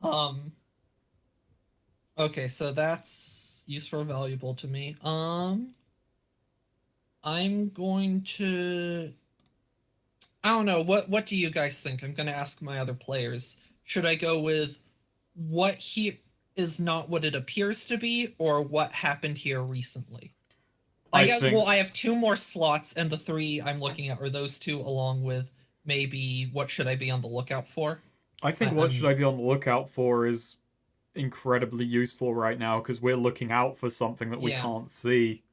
Um. Okay, so that's useful or valuable to me. I'm going to. I don't know. What do you guys think? I'm gonna ask my other players. Should I go with what he is not what it appears to be, or what happened here recently? I I guess. Well, think I have two more slots, and the three I'm looking at are those two, along with maybe what should I be on the lookout for? I think what should I'm I be on the lookout for is incredibly useful right now because we're looking out for something that we yeah. can't see.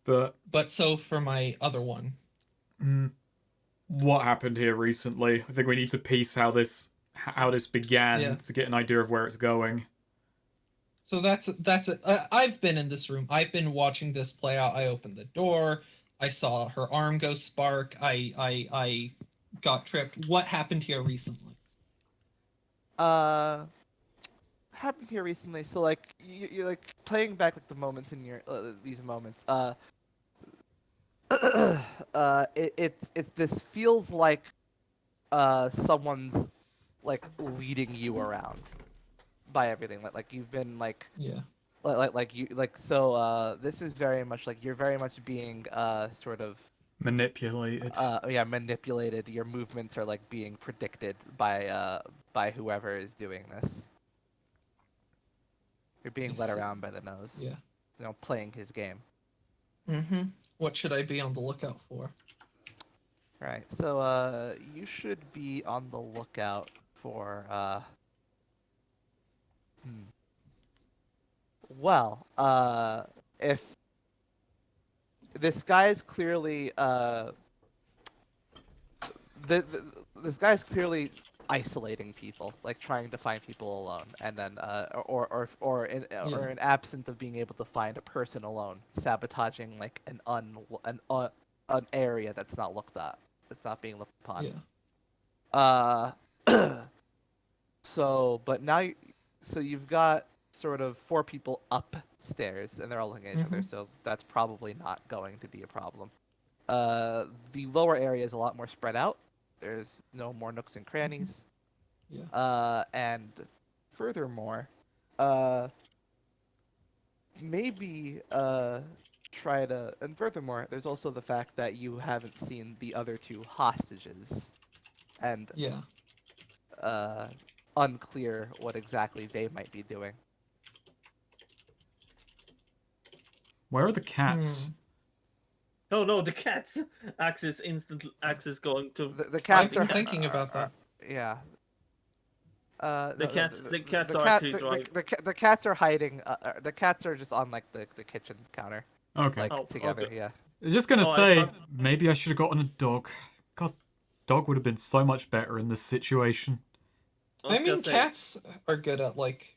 But But so for my other one, mm, what happened here recently? I think we need to piece how this began yeah. to get an idea of where it's going. So that's it. I've been in this room. I've been watching this play out. I opened the door. I saw her arm go spark. I got tripped. What happened here recently? Uh, happened here recently. So like you're like playing back like the moments in your these moments. It this feels like someone's like leading you around by everything. Like you've been Yeah. like you like so. This is very much like you're very much being sort of Manipulated. yeah, manipulated. Your movements are like being predicted by whoever is doing this. You're I being led see. around by the nose. Yeah. Playing his game. Mm-hmm. What should I be on the lookout for? Right. So you should be on the lookout for hmm. Well, if this guy is clearly the this guy's clearly isolating people, like trying to find people alone, and then Yeah. or in absence of being able to find a person alone, sabotaging like an area that's not looked at, that's not being looked upon. Yeah. Uh, but now, so you've got sort of four people upstairs, and they're all looking at each Mm-hmm. other. So that's probably not going to be a problem. The lower area is a lot more spread out. There's no more nooks and Mm-hmm. crannies. Yeah. And furthermore, uh, maybe try to. And furthermore, there's also the fact that you haven't seen the other two hostages, and Yeah. uh, unclear what exactly they might be doing. Where are the cats? Hmm. Oh no, the cats! Axis instant Axis going to The find I've cats the been cat. thinking about that. yeah. The No, cats, the cats are cat actually driving. the cats are hiding. The cats are just on like the kitchen counter, Okay. like Oh, together. okay. Yeah. I was just gonna Oh, say maybe I should have gotten a dog. God, dog would have been so much better in this situation. I I was gonna mean, say, cats are good at like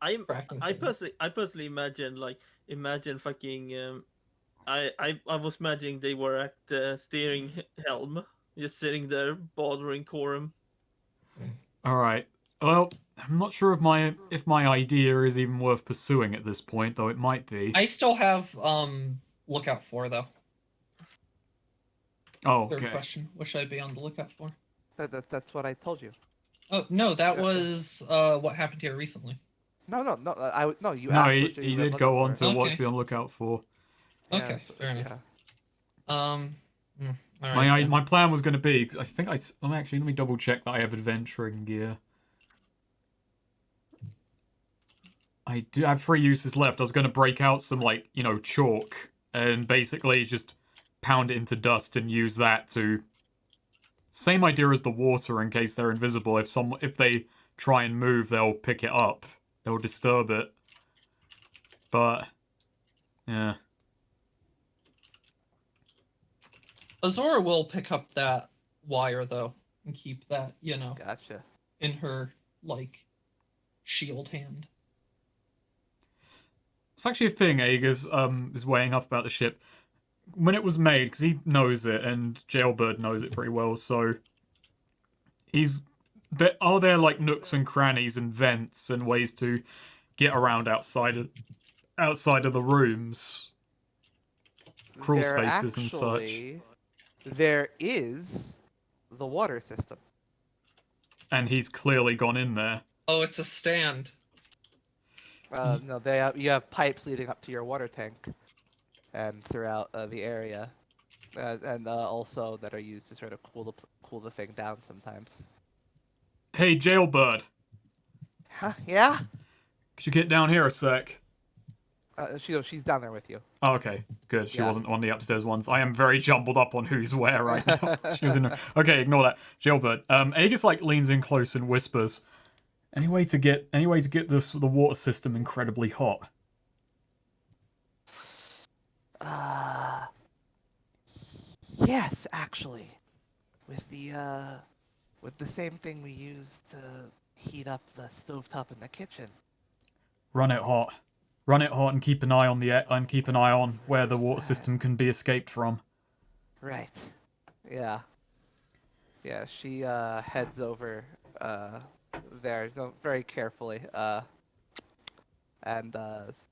I'm, tracking I things. personally, I personally imagine imagine fucking, I was imagining they were at the steering helm, just sitting there bothering Corum. All right. Well, I'm not sure if my idea is even worth pursuing at this point, though it might be. I still have lookout for though. Oh, Third okay. question. What should I be on the lookout for? That's what I told you. Oh no, that Uh, uh, was what happened here recently. no. No. You No, asked he, what should you he be did looking go on for. to what to Okay. be on the lookout for. Yeah. Okay, fair enough. Yeah. Um, all right My then. my plan was going to be. I think actually, let me double check that I have adventuring gear. I do have 3 uses left. I was going to break out some chalk and basically just pound it into dust and use that to. Same idea as the water in case they're invisible. If they try and move, they'll pick it up. They'll disturb it. But yeah, Azora will pick up that wire though and keep that, Gotcha. in her like shield hand. it's actually a thing. Aegis is weighing up about the ship when it was made because he knows it and Jailbird knows it pretty well. So he's are there like nooks and crannies and vents and ways to get around outside of the rooms, crawl There spaces and such. actually there is the water system. and he's clearly gone in there. Oh, it's a stand. No, you have pipes leading up to your water tank, and throughout the area, and also that are used to sort of cool the thing down sometimes. Hey, Jailbird, Huh? Yeah. could you get down here a sec? She's down there with you. Oh, okay, good. She Yeah. wasn't one of the upstairs ones. I am very jumbled up on who's where right now. She was in. Okay, ignore that. Jailbird. Aegis like leans in close and whispers, Any way to get the water system incredibly hot?" Yes, actually, with the same thing we use to heat up the stovetop in the kitchen. Run it hot. Run it hot and keep an eye on where the water system can be escaped from. Right. Yeah. Yeah, she heads over there very carefully and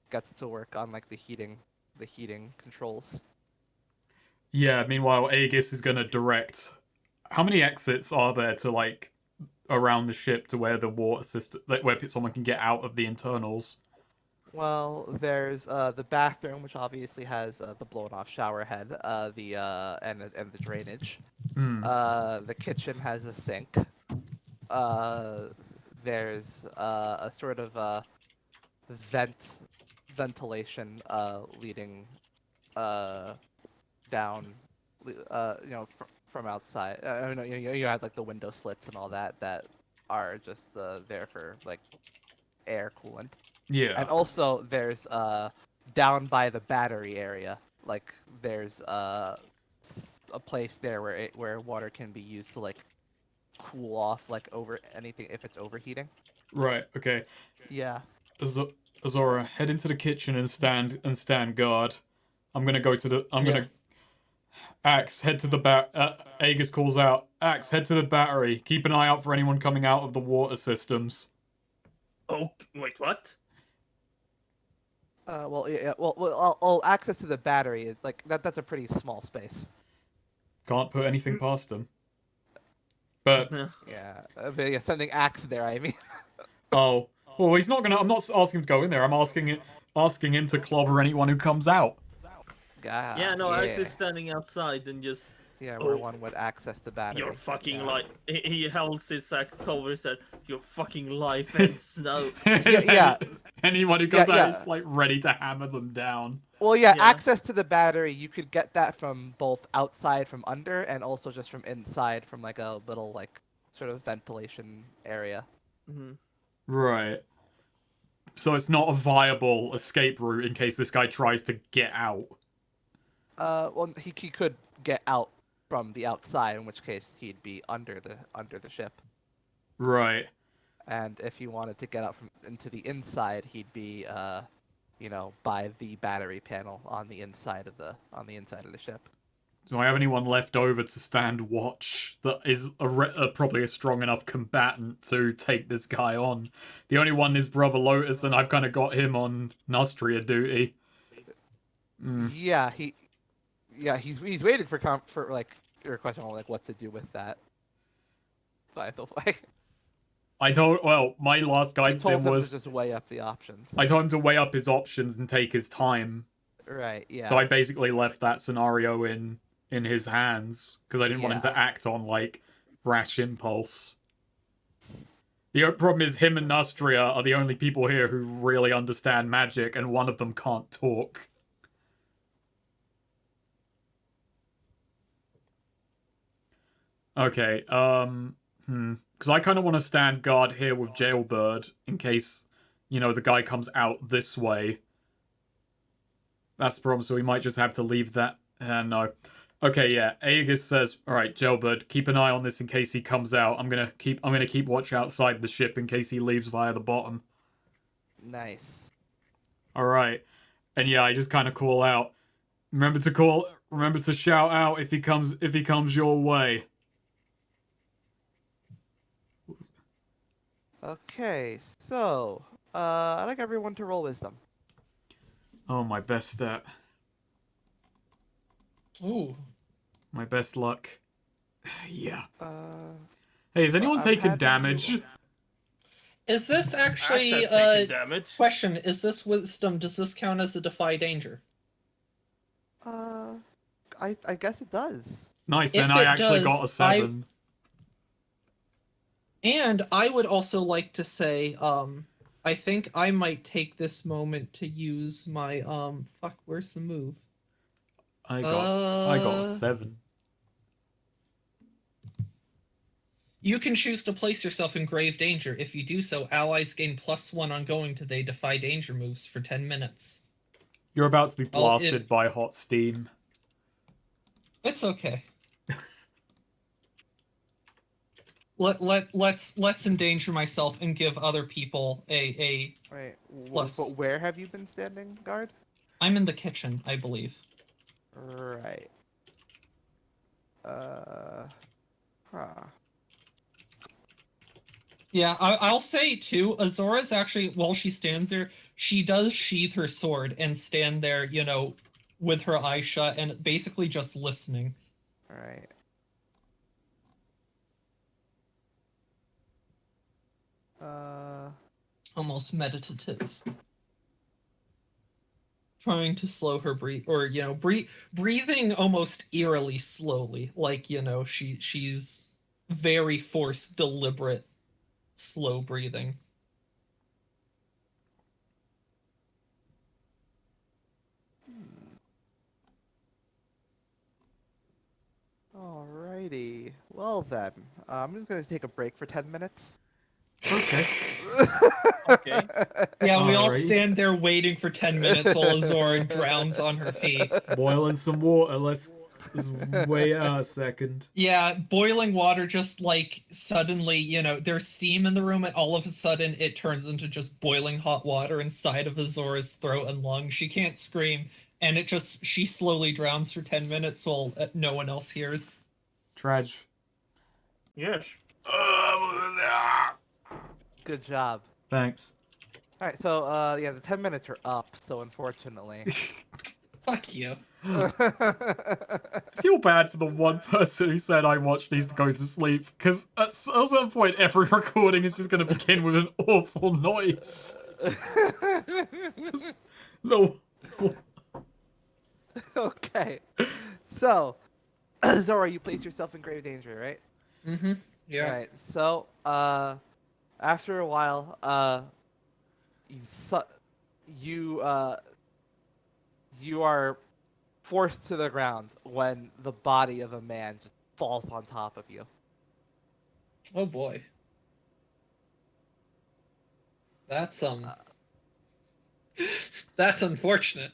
gets to work on like the heating controls. Yeah, meanwhile, Aegis is gonna direct. How many exits are there to, like, around the ship to where the water system, like, where someone can get out of the internals? Well, there's the bathroom, which obviously has the blown-off shower head, and the drainage. Hmm. The kitchen has a sink. There's a sort of ventilation leading down, from outside. I know you had like the window slits and all that are just there for like air coolant. Yeah. And also there's down by the battery area, like there's a place there where water can be used to like cool off like over anything if it's overheating. Right. Okay. Yeah. Azora, head into the kitchen and stand guard. I'm gonna. Axe, head to the Aegis calls out. Axe, head to the battery. Keep an eye out for anyone coming out of the water systems. Oh, wait, what? Well, yeah. Well, I'll access to the battery is like that's a pretty small space. Can't put anything past them. But Yeah. But yeah, sending Axe there. I mean. oh, well, he's not gonna. I'm not asking him to go in there. I'm asking him to clobber anyone who comes out. Yeah, no, Alex is standing outside and just. Yeah, where one would access the battery. Your fucking life. He holds his axe over his head. Your fucking life ends now. Yeah. Anyone who comes out is like ready to hammer them down. Well, yeah, access to the battery, you could get that from both outside from under and also just from inside from like a little like sort of ventilation area. Mm-hmm. Right. So it's not a viable escape route in case this guy tries to get out. Well, he could get out from the outside, in which case he'd be under the ship. Right. And if he wanted to get out into the inside, he'd be by the battery panel on the inside of the ship. Do I have anyone left over to stand watch that is probably a strong enough combatant to take this guy on? The only one is Brother Lotus, and I've kind of got him on Nustria duty. Yeah, he's waiting for like your question on like what to do with that. By the way. My last guide to him was to just weigh up the options. I told him to weigh up his options and take his time. Right, yeah. So I basically left that scenario in his hands because I didn't want him to act on like rash impulse. The problem is him and Nustria are the only people here who really understand magic, and one of them can't talk. Okay, because I kind of want to stand guard here with Jailbird in case, the guy comes out this way. That's the problem, so we might just have to leave that. No. Okay, yeah. Aegis says, "Alright, Jailbird, keep an eye on this in case he comes out. I'm gonna keep watch outside the ship in case he leaves via the bottom." Nice. Alright. And yeah, I just kinda call out. Remember to shout out if he comes your way. Okay, so I'd like everyone to roll wisdom. Oh, my best stat. Ooh. My best luck. Yeah. Hey, has anyone I'm taken having damage? you- Is this actually Access taking damage. question? Is this wisdom? Does this count as a defy danger? Uh, I guess it does. Nice, If then I it actually does, got a 7. And I would also like to say, I think I might take this moment to use my fuck, where's the move? I got a 7. You can choose to place yourself in grave danger. If you do so, allies gain +1 on going to they defy danger moves for 10 minutes. You're about to be Well, blasted by hot steam. It's okay. Let's endanger myself and give other people a Right. Plus. But where have you been standing guard? I'm in the kitchen, I believe. Right. Huh. Yeah, I'll say too, Azora's actually, while she stands there, she does sheath her sword and stand there, with her eyes shut and basically just listening. Right. Almost meditative. Trying to slow her breathe, or, breathing almost eerily slowly. Like, she's very forced, deliberate, slow breathing. Alrighty. Well then, I'm just gonna take a break for 10 minutes. Okay. Okay. Yeah, we all Alright. stand there waiting for 10 minutes while Azora drowns on her feet. Boiling some water. Let's wait a second. Yeah, boiling water just like suddenly, there's steam in the room and all of a sudden it turns into just boiling hot water inside of Azora's throat and lungs. She can't scream and she slowly drowns for 10 minutes while no one else hears. Trage. Yes. Good job. Thanks. Alright, so yeah, the 10 minutes are up, so unfortunately. Fuck you. I feel bad for the one person who said I watched these to go to sleep, because at some point every recording is just going to begin with an awful noise. No. Okay. So, Zora, you place yourself in grave danger, right? Mm-hmm. Yeah. Right. So, after a while, you you are forced to the ground when the body of a man just falls on top of you. Oh boy. That's that's unfortunate.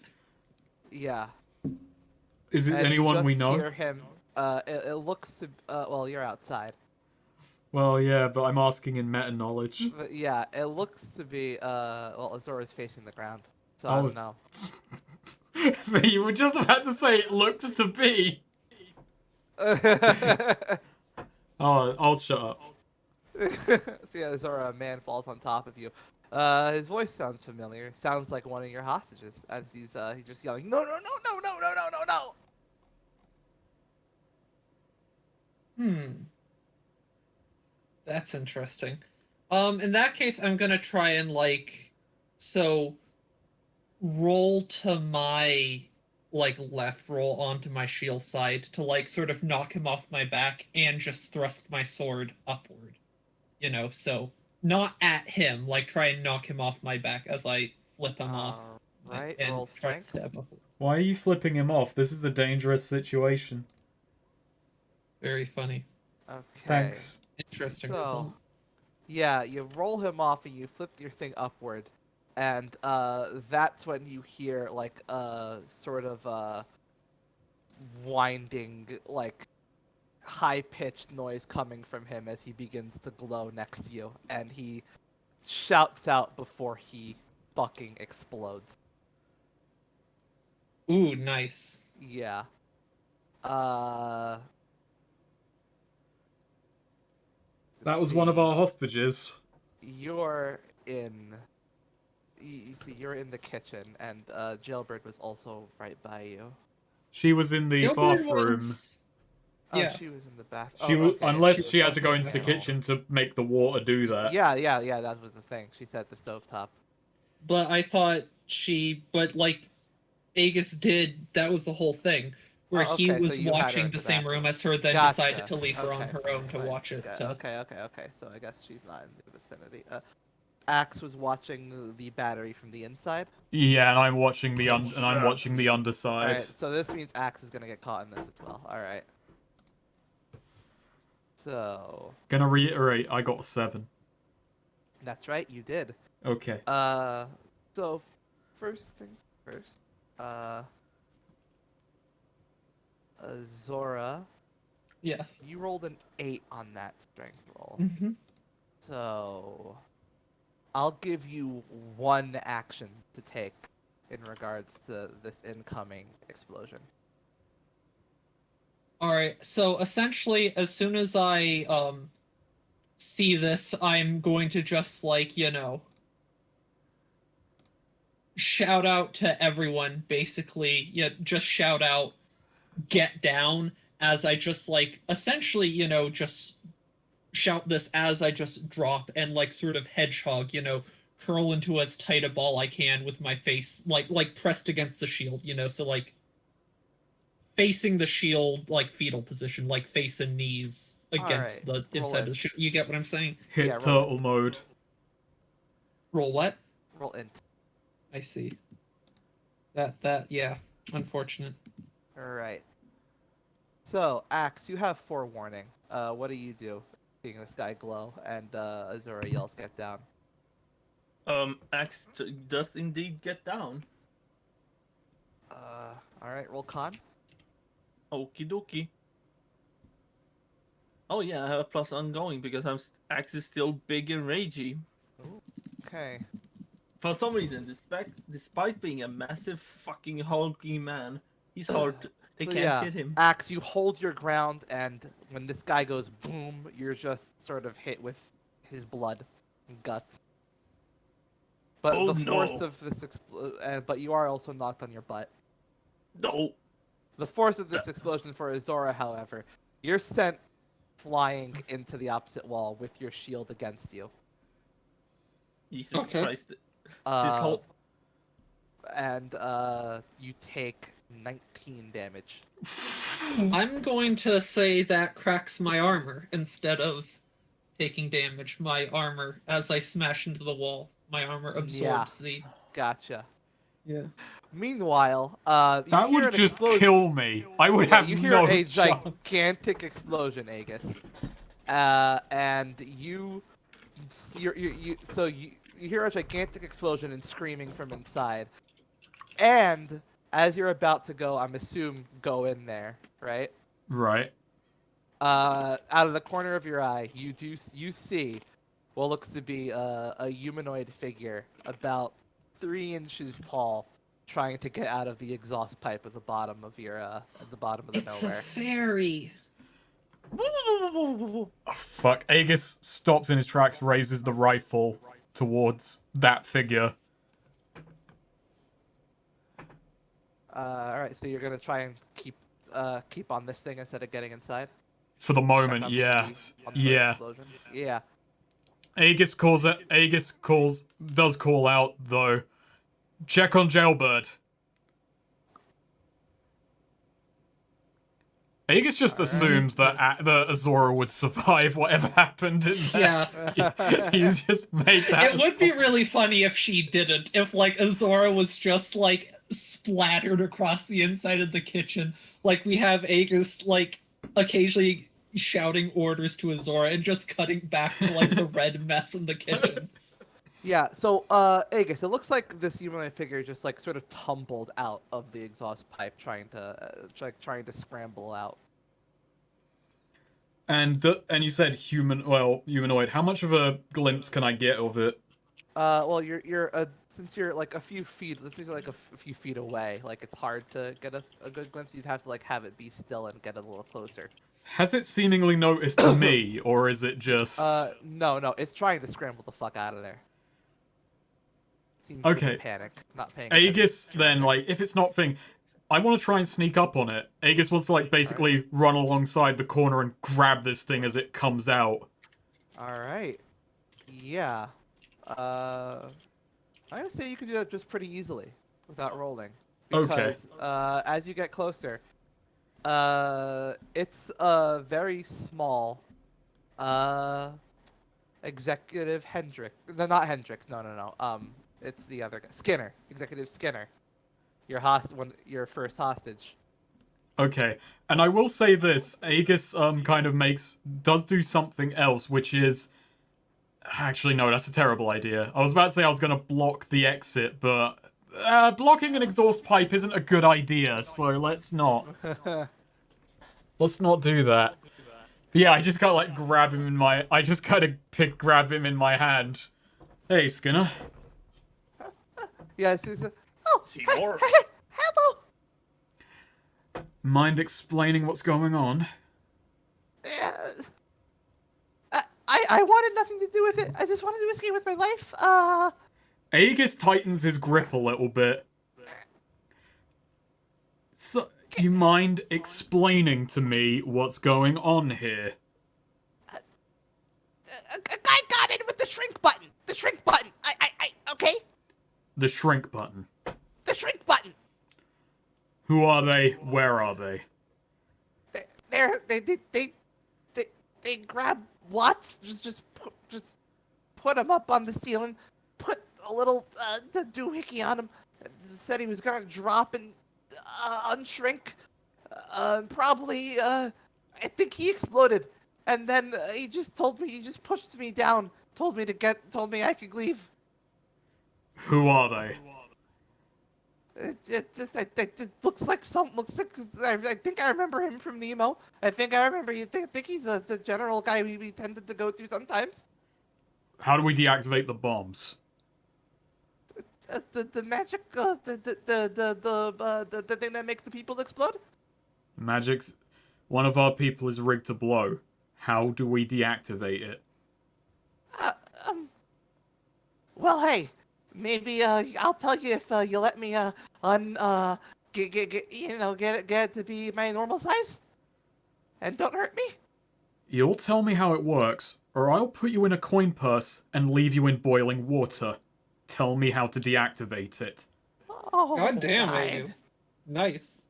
Yeah. Is it And anyone you we just know? hear him. It looks to. Well, you're outside. Well, yeah, but I'm asking in meta knowledge. But yeah, it looks to be. Well, Azora's facing the ground, so I Oh. don't know. But you were just about to say it looked to be. Oh, I'll shut up. So yeah, Zora, a man falls on top of you. His voice sounds familiar. Sounds like one of your hostages, as he's just yelling, "No, no, no, no, no, no, no, no, no!" That's interesting. In that case, I'm gonna try and roll to my left, roll onto my shield side to sort of knock him off my back and just thrust my sword upward. So not at him, try and knock him off my back as I flip him off. Right, And roll try to strength. stab upward. Why are you flipping him off? This is a dangerous situation. Very funny. Okay. Thanks. Interesting So, result. yeah, you roll him off and you flip your thing upward, and that's when you hear sort of winding, high-pitched noise coming from him as he begins to glow next to you, and he shouts out before he fucking explodes. Ooh, nice. Yeah. That was one of our hostages. You're in. You see, you're in the kitchen, and Jailbird was also right by you. She was in the Jailbird bathroom. was- Oh, Yeah. she was in the bath. She oh, was, okay. unless She she had to go was into the walking kitchen to make the water do that. Yeah, that was the thing. She said the stovetop. But I thought but like Aegis did, that was the whole thing. Where Oh, he okay, so was you had her watching in the the same bathroom. room as her, then Gotcha. decided to leave her on Okay, her own to fine. watch it. Okay. So I guess she's not in the vicinity. Axe was watching the battery from the inside. Yeah, and I'm watching the All underside. right, so this means Axe is gonna get caught in this as well. All right. So Gonna reiterate, I got 7. that's right, you did. Okay. So first things first. Zora, Yes. you rolled an 8 on that strength roll. Mm-hmm. So I'll give you one action to take in regards to this incoming explosion. All right. So essentially, as soon as I see this, I'm going to just shout out to everyone. Basically, yeah, just shout out, "Get down!" As I just essentially, just shout this as I just drop and sort of hedgehog, curl into as tight a ball I can with my face pressed against the shield, so facing the shield, fetal position, face and knees against Alright, the roll inside of it. the shield. You get what I'm saying? Hit Yeah, roll turtle mode. Roll what? Roll int. I see. Yeah. Unfortunate. Alright. So, Axe, you have forewarning. What do you do? Seeing this guy glow and Azura yells, "Get down." Axe does indeed get down. Alright, roll con. Okie dokie. Oh yeah, I have a plus ongoing because Axe is still big and ragey. Okay. For some reason, despite being a massive fucking hulking man, he's hard. They So can't yeah, hit him. Axe, you hold your ground, and when this guy goes boom, you're just sort of hit with his blood and guts. But Oh, the no. force of this but you are also knocked on your butt. No. The force of this explosion for Azora, however, you're sent flying into the opposite wall with your shield against you. Jesus Okay. Christ. This Uh, whole and you take 19 damage. I'm going to say that cracks my armor instead of taking damage. My armor, as I smash into the wall, my armor absorbs the. Gotcha. Yeah. Meanwhile, you That hear would an just explosion. kill me. I would Yeah, have you hear no a chance. gigantic explosion, Aegis, and you hear a gigantic explosion and screaming from inside, and as you're about to go, go in there, right? Right. Out of the corner of your eye, you see what looks to be a humanoid figure about 3 inches tall, trying to get out of the exhaust pipe at the bottom of the It's nowhere. a fairy. Oh, fuck. Aegis stops in his tracks, raises the rifle towards that figure. All right, so you're gonna try and keep on this thing instead of getting inside. For the Check moment, on yes. on the Yeah. explosion. Yeah. Aegis does call out, though. Check on Jailbird. Aegis just Alright. assumes that Azora would survive whatever happened in there. Yeah. He's just made that. It would be really funny if she didn't. If Azora was just splattered across the inside of the kitchen. We have Aegis occasionally shouting orders to Azora and just cutting back to the red mess in the kitchen. Yeah. So, Aegis, it looks like this humanoid figure just sort of tumbled out of the exhaust pipe, trying to scramble out. And you said humanoid. How much of a glimpse can I get of it? Well, since you're a few feet, this is a few feet away. It's hard to get a good glimpse. You'd have to have it be still and get a little closer. Has it seemingly noticed me, or is it just? No, it's trying to scramble the fuck out of there. Seems Okay. to panic, not paying. Aegis attention. then, if it's not thing, I want to try and sneak up on it. Aegis wants to like basically run alongside the corner and grab this thing as it comes out. All right. Yeah. I would say you can do that just pretty easily without rolling. Okay. Because as you get closer, it's a very small Executive Hendrick. No, not Hendricks. No. It's the other guy. Skinner. Executive Skinner. Your first hostage. Okay, and I will say this: Aegis kind of does do something else, which is actually no, that's a terrible idea. I was about to say I was gonna block the exit, but blocking an exhaust pipe isn't a good idea. So let's not do that. Yeah, I just kind of like grab him in my. I just kind of grab him in my hand. Hey, Skinner. Yes. Oh, Seymour. hello. Mind explaining what's going on? I wanted nothing to do with it. I just wanted to escape with my life. Aegis tightens his grip a little bit. So, you mind explaining to me what's going on here? A guy got in with the shrink button. The shrink button. Okay. The shrink button. The shrink button. Who are they? Where are they? They grab Watts. Just put him up on the ceiling. Put a little doohickey on him. Said he was gonna drop and unshrink. Probably. I think he exploded. And then he just pushed me down. Told me I could leave. Who are they? It looks like I think I remember him from Nemo. I think he's the general guy we tended to go to sometimes. How do we deactivate the bombs? The magic the thing that makes the people explode. Magic's... One of our people is rigged to blow. How do we deactivate it? Well, hey, maybe I'll tell you if you let me get it to be my normal size, and don't hurt me. You'll tell me how it works, or I'll put you in a coin purse and leave you in boiling water. Tell me how to deactivate it. Oh, God damn, fine. Aegis. Nice.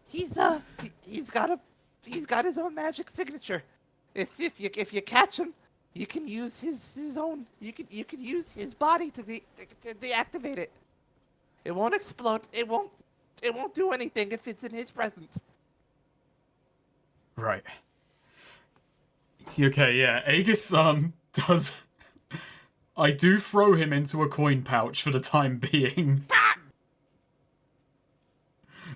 He's got his own magic signature. If you catch him, you can use his own. You can use his body to deactivate it. It won't explode. It won't do anything if it's in his presence. Right. Okay, yeah. Aegis, does... I do throw him into a coin pouch for the time being.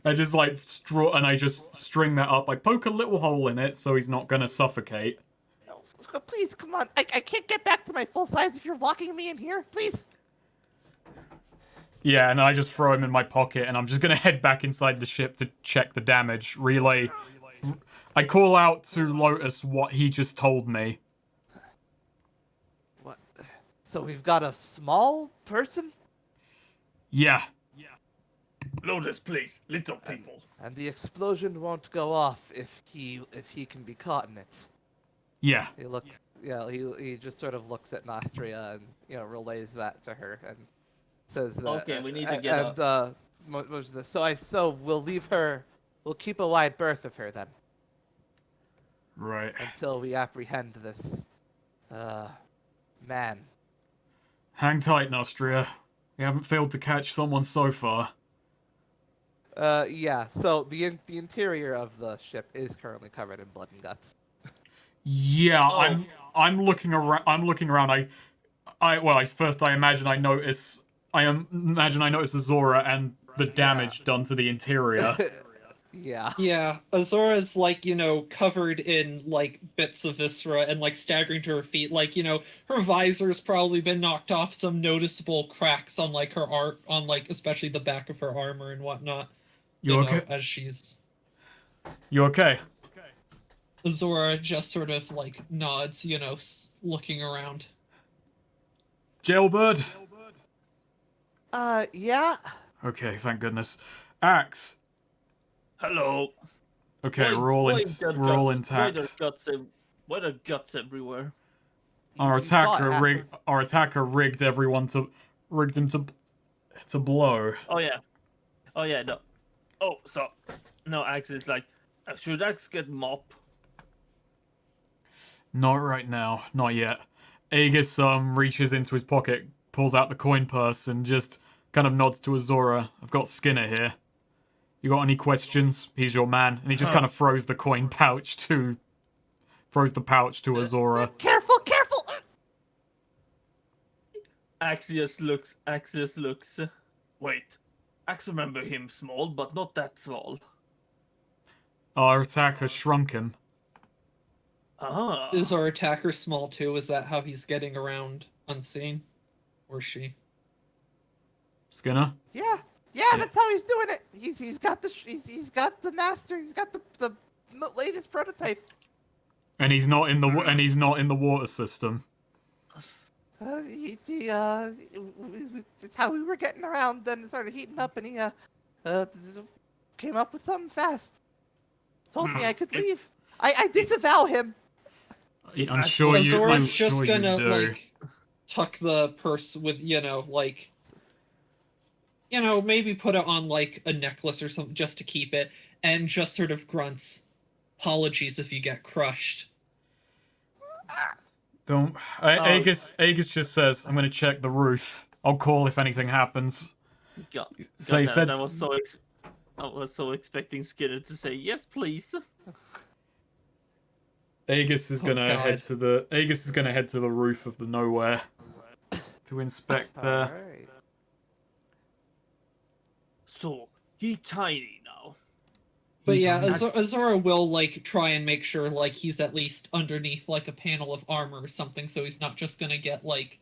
I just, like, I just string that up. I poke a little hole in it so he's not gonna suffocate. No, please, come on. I can't get back to my full size if you're locking me in here. Please. Yeah, and I just throw him in my pocket, and I'm just gonna head back inside the ship to check the damage. Relay. I call out to Lotus what he just told me. What? So we've got a small person? Yeah. Lotus, please, little people. And the explosion won't go off if he can be caught in it. Yeah. He looks. Yeah. He just sort of looks at Nostria and relays that to her and says that. Okay, we need to get up. What was this? So we'll leave her. We'll keep a wide berth of her then Right. until we apprehend this man. Hang tight, Nostria. We haven't failed to catch someone so far. Yeah. So the interior of the ship is currently covered in blood and guts. Yeah, Oh. I'm looking around. I imagine I notice Azora and the damage done to the interior. Yeah. Yeah, Azora's like, covered in like bits of viscera and like staggering to her feet. Like, her visor's probably been knocked off, some noticeable cracks on like her art, on like especially the back of her armor and whatnot. You okay? As she's You okay? Azora just sort of like nods, looking around. Jailbird? Yeah. Okay, thank goodness. Axe. Hello. Okay, Why, we're all why in, there we're all guts? Why there intact. guts? Why there guts everywhere? Our You saw it attacker happen. rigged everyone rigged him to blow. Oh yeah. Oh yeah. No. Oh, so no. Axe is like, should Axe get mop? Not right now, not yet. Aegis reaches into his pocket, pulls out the coin purse, and just kind of nods to Azora. I've got Skinner here. You got any questions? He's your man. And he just kind of throws the pouch to Azora. Careful, careful! Axius looks. Axius looks. Wait. Axe remember him small, but not that small. Our attacker shrunk him. Ah. Is our attacker small too? Is that how he's getting around unseen? Or she? Skinner? Yeah, that's how he's doing it. He's got the master. He's got the latest prototype. And he's not in the water system. It's how we were getting around. Then it started heating up, and he came up with something fast. Told me I could leave. I disavow him. I'm sure you Azora's just do. gonna like tuck the purse with maybe put it on like a necklace or something just to keep it, and just sort of grunts, "Apologies if you get crushed." Don't. Aegis just says, "I'm gonna check the roof. I'll call if anything happens." God, So he said. I was so expecting Skinner to say yes, please. Aegis is gonna head to the roof of the nowhere to inspect there. Alright. So he tiny now. But yeah, He's- Azora will like try and make sure like he's at least underneath like a panel of armor or something, so he's not just gonna get like,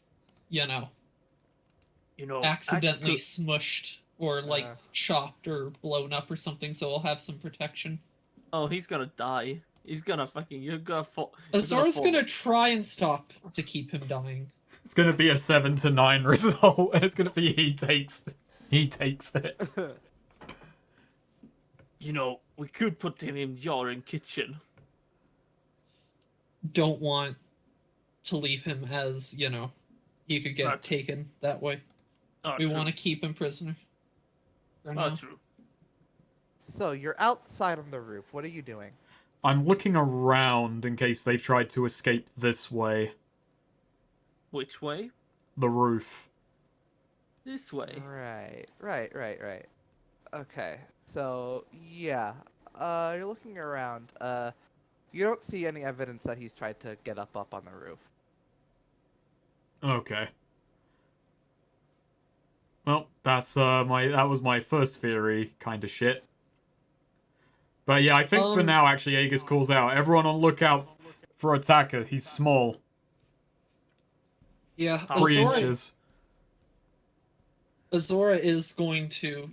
accidentally smushed or like chopped or blown up or something. So he'll have some protection. Oh, he's gonna die. He's gonna fucking. You're gonna fall. Azora's gonna try and stop to keep him dying. It's gonna be a 7 to 9 result. It's gonna be he takes it. We could put him in jar in kitchen. Don't want to leave him as he could get Not- taken that way. We want to keep him prisoner. For now. True. So you're outside on the roof. What are you doing? I'm looking around in case they've tried to escape this way. Which way? The roof. This way. Right. Okay. So yeah, you're looking around. You don't see any evidence that he's tried to get up on the roof. Okay. Well, that was my first theory kind of shit. But yeah, I think for now actually Aegis calls out, everyone on lookout for attacker. He's small. Yeah, 3 inches. Azora is going to,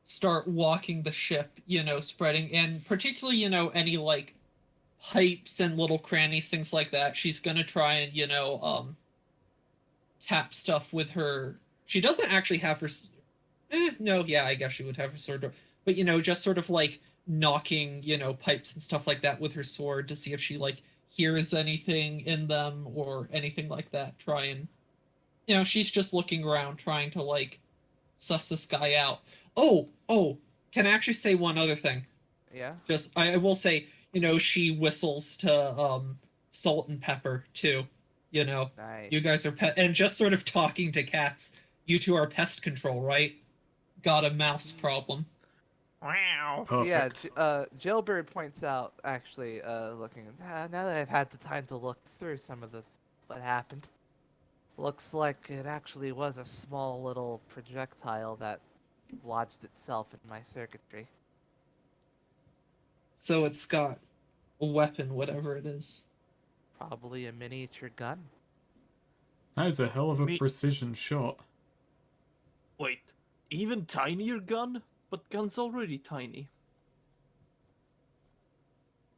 start walking the ship, spreading, and particularly, any like pipes and little crannies, things like that. She's gonna try and, tap stuff with her. She doesn't actually have her. No, yeah, I guess she would have her sword, but just sort of like knocking, pipes and stuff like that with her sword to see if she like hears anything in them or anything like that. Try and, she's just looking around, trying to like suss this guy out. Oh, can I actually say one other thing? Yeah. Just I will say, she whistles to Salt and Pepper too. Nice. You guys are and just sort of talking to cats. You two are pest control, right? Got a mouse problem. Wow. Perfect. Yeah. Jailbird points out, actually, looking. Now that I've had the time to look through some of what happened, looks like it actually was a small little projectile that lodged itself in my circuitry. So it's got a weapon, whatever it is. Probably a miniature gun. That is a hell of a precision shot. Wait, even tinier gun? But gun's already tiny.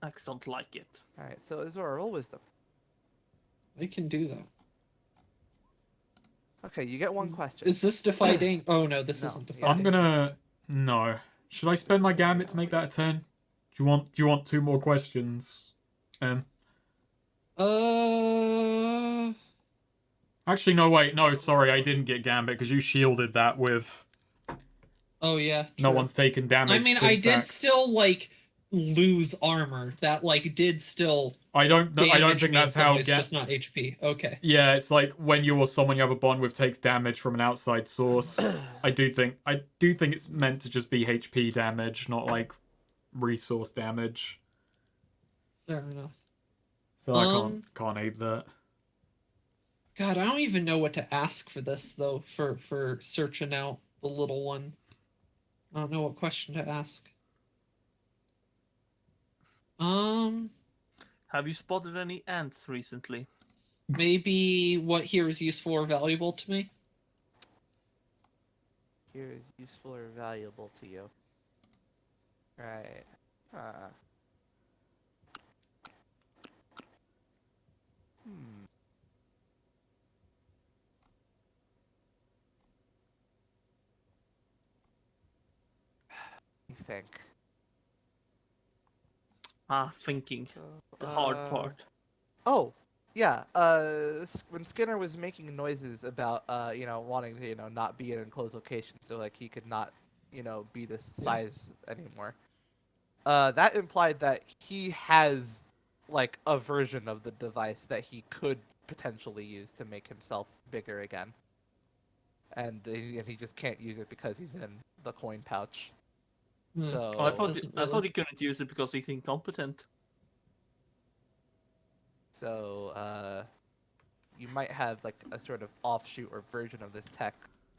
Axe don't like it. Alright, so Azora, roll wisdom. I can do that. Okay, you get one question. Is this defy Oh no, this No, isn't defy yeah. I'm gonna no. Should I spend my gambit to make that a 10? Do you want 2 more questions? Uh, Actually, no. Wait, no. Sorry, I didn't get gambit because you shielded that with. oh yeah, No true. one's taken damage. I mean, I since did Axe. still like lose armor. That like did still I don't think damage me in that's some how. ways, just not HP. Okay. Yeah, it's like when you or someone you have a bond with takes damage from an outside source. I do think it's meant to just be HP damage, not like resource damage. Fair enough. So I can't aid that. God, I don't even know what to ask for this though. For searching out the little one, I don't know what question to ask. Have you spotted any ants recently? Maybe what here is useful or valuable to me. Here is useful or valuable to you. Right. Hmm. Let me think. Thinking. The hard part. Oh, yeah. When Skinner was making noises about, wanting to, not be in an enclosed location, so like he could not, be this size anymore. That implied that he has, like, a version of the device that he could potentially use to make himself bigger again, and he just can't use it because he's in the coin pouch. So Oh, I thought Doesn't I thought really- he couldn't use it because he's incompetent. So, you might have like a sort of offshoot or version of this tech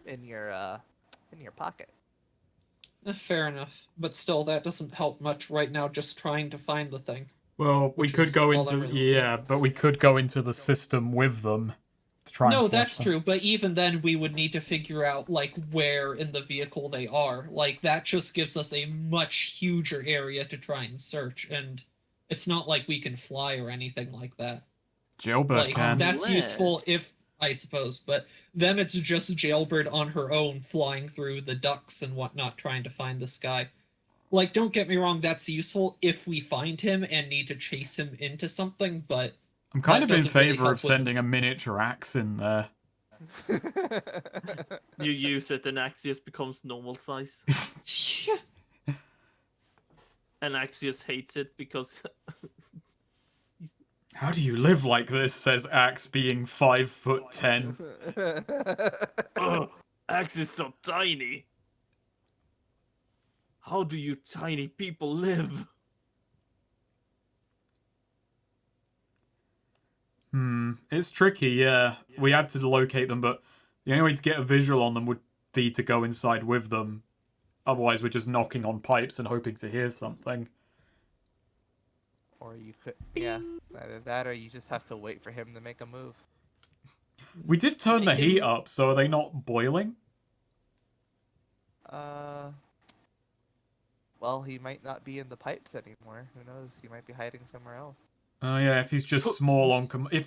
in your pocket. Fair enough, but still, that doesn't help much right now. Just trying to find the thing. Well, we Which could is go all into I'm really but we could go into the system with them to try No, and flush that's them. true, but even then we would need to figure out like where in the vehicle they are. Like that just gives us a much huger area to try and search, and it's not like we can fly or anything like that. Jailbird Like can. that's useful Unless- if I suppose, but then it's just Jailbird on her own flying through the ducks and whatnot trying to find this guy. Like, don't get me wrong, that's useful if we find him and need to chase him into something, but I'm kind that of in doesn't really favor help of with sending this- a miniature axe in there. You use it and Axios becomes normal size. Yeah. And Axios hates it because How do you live like this? Says Axe, being 5'10". Ugh, Axe is so tiny. How do you tiny people live? It's tricky, yeah. We have to locate them, but the only way to get a visual on them would be to go inside with them. Otherwise, we're just knocking on pipes and hoping to hear something. Or you could, yeah, either that or you just have to wait for him to make a move. We did turn the Make heat him- up, so are they not boiling? Well, he might not be in the pipes anymore. Who knows? He might be hiding somewhere else. Oh yeah, if he's just small on command.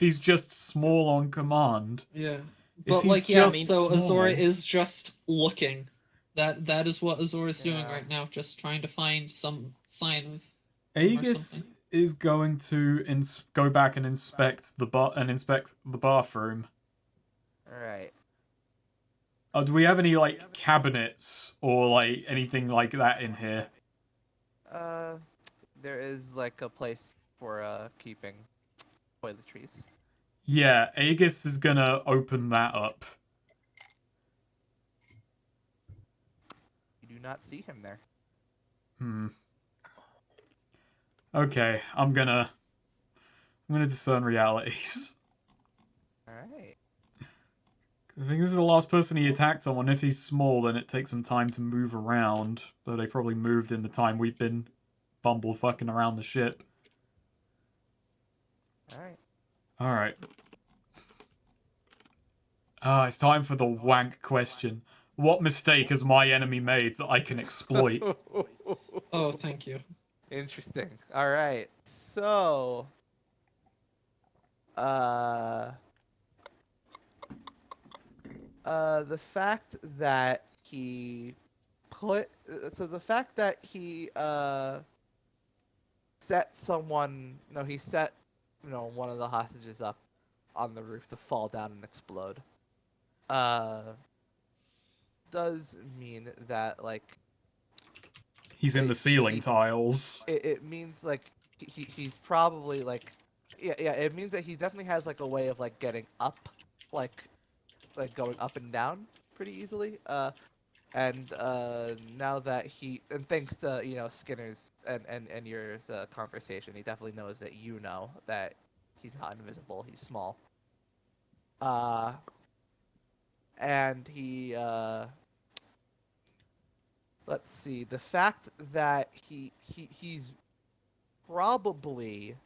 Yeah. If But he's like yeah, just so Azora small- is just looking. That is what Azora's doing Yeah. right now, just trying to find some sign of Aegis something. is going to go back and inspect the bathroom. Alright. Do we have any like cabinets or like anything like that in here? There is like a place for keeping toiletries. Yeah, Aegis is gonna open that up. You do not see him there. Okay, I'm gonna discern realities. Alright. I think this is the last person he attacked someone. If he's small, then it takes some time to move around. Though they probably moved in the time we've been bumblefucking around the ship. Alright. Alright. It's time for the wank question. What mistake has my enemy made that I can exploit? Oh, thank you. Interesting. Alright. So The fact that he put so the fact that he set someone no he set one of the hostages up on the roof to fall down and explode uh does mean that like He's in the ceiling he tiles. it means like he's probably like yeah it means that he definitely has like a way of like getting up like going up and down pretty easily and now that and thanks to Skinner's and your conversation, he definitely knows that that he's not invisible, he's small, and he let's see, the fact that he's probably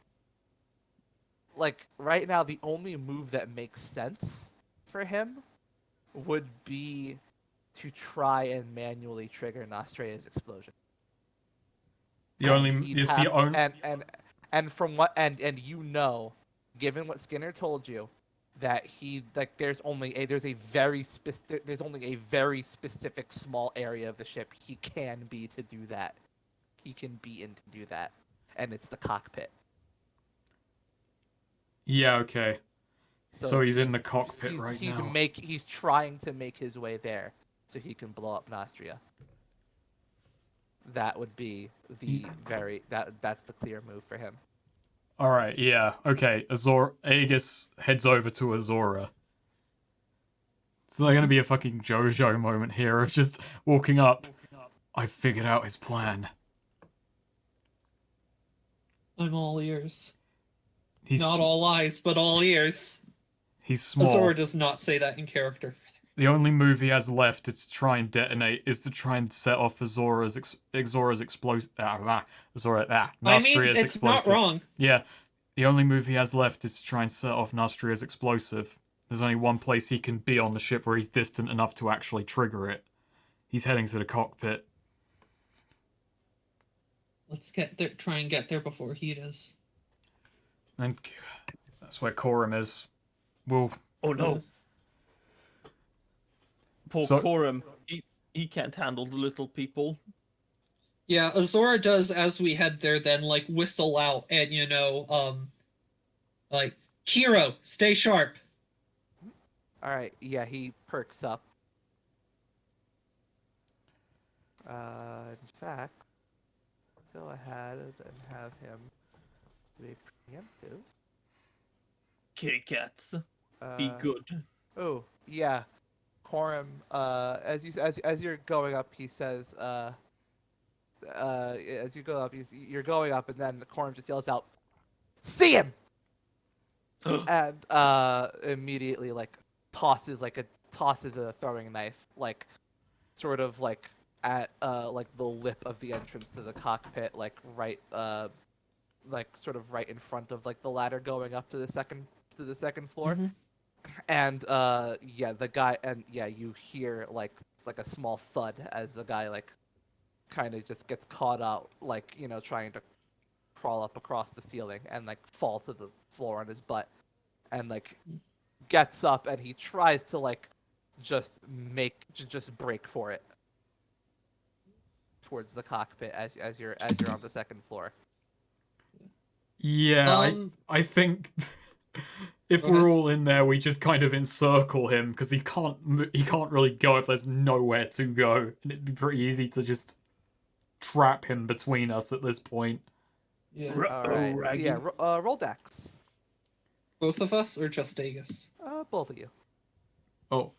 like right now the only move that makes sense for him would be to try and manually trigger Nostria's explosion. The only is the only And from what and given what Skinner told you, that he like there's only a very specific small area of the ship he can be to do that. He can be in to do that, and it's the cockpit. Yeah, okay. So he's in the cockpit right now. He's trying to make his way there so he can blow up Nostria. That would be the that's the clear move for him. All right, yeah, okay. Aegis heads over to Azora. It's not gonna be a fucking JoJo moment here of just walking up. I figured out his plan. I'm all ears. He's Not all eyes, but all ears. He's small. Azora does not say that in character. The only move he has left is to try and set off Nostria's explosive. It's not wrong. Yeah, the only move he has left is to try and set off Nostria's explosive. There's only one place he can be on the ship where he's distant enough to actually trigger it. He's heading to the cockpit. Let's get there. Try and get there before he does. And that's where Corum is. We'll. Oh no. Poor Corum. He can't handle the little people. Yeah, Azora does as we head there, then like whistle out and like Kiro, stay sharp. All right, yeah, he perks up. In fact, go ahead and have him be preemptive. Kitty cats, be good. Oh yeah, Corum. As you're going up, he says. As you go up, you're going up, and then Corum just yells out, "See him!" and immediately like tosses a throwing knife, like sort of like at like the lip of the entrance to the cockpit, like right sort of right in front of like the ladder going up to the second floor. Mm-hmm. And the guy, and you hear like a small thud as the guy like kind of just gets caught out, like trying to crawl up across the ceiling, and like falls to the floor on his butt, and like gets up, and he tries to like just break for it towards the cockpit as you're on the second floor. Yeah, I think if we're all in there, we just kind of encircle him because he can't really go if there's nowhere to go, and it'd be pretty easy to just trap him between us at this point. Yeah. All right. So, yeah. Roll Dex. Both of us or just Aegis? Both of you. Oh.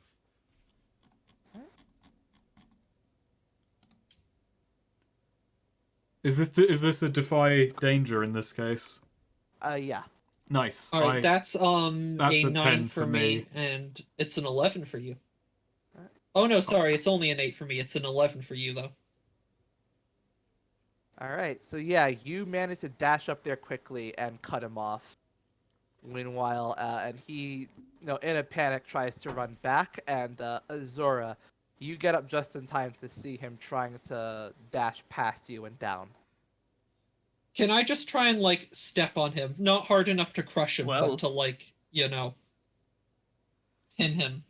Is this a defy danger in this case? Yeah. Nice. All right, that's a 9 10 for me, and it's an 11 for you. Oh no, sorry, it's only an 8 for me. It's an 11 for you though. All right, so yeah, you managed to dash up there quickly and cut him off. Meanwhile, and he, in a panic, tries to run back, and Azora, you get up just in time to see him trying to dash past you and down. Can I just try and like step on him? Not hard enough to crush him, but to like, pin him.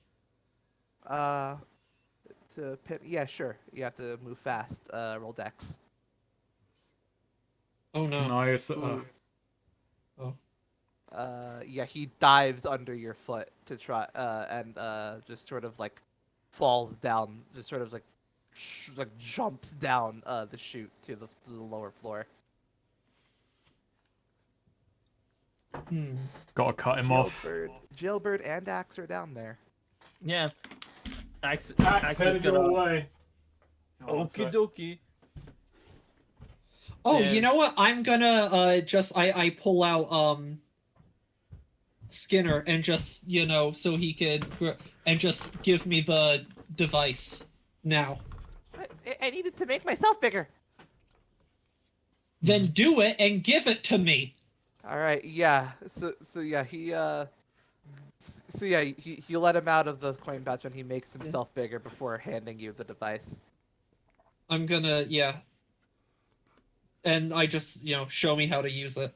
To pin. Yeah, sure. You have to move fast. Roll dex. Oh no. Nice. Ooh. Oh. Yeah, he dives under your foot to try, and just sort of like falls down, just sort of like like jumps down the chute to the lower floor. Hmm. Gotta cut him off. Jailbird, and Axe are down there. Yeah. Axe is headed gonna. your way. Okie dokie. Oh, Yeah. you know what? I'm gonna just I pull out Skinner and just so he could and just give me the device now. I needed to make myself bigger. Then do it and give it to me. All right, yeah. So yeah, he let him out of the coin pouch and he makes himself bigger before handing you the device. I'm gonna and I just show me how to use it.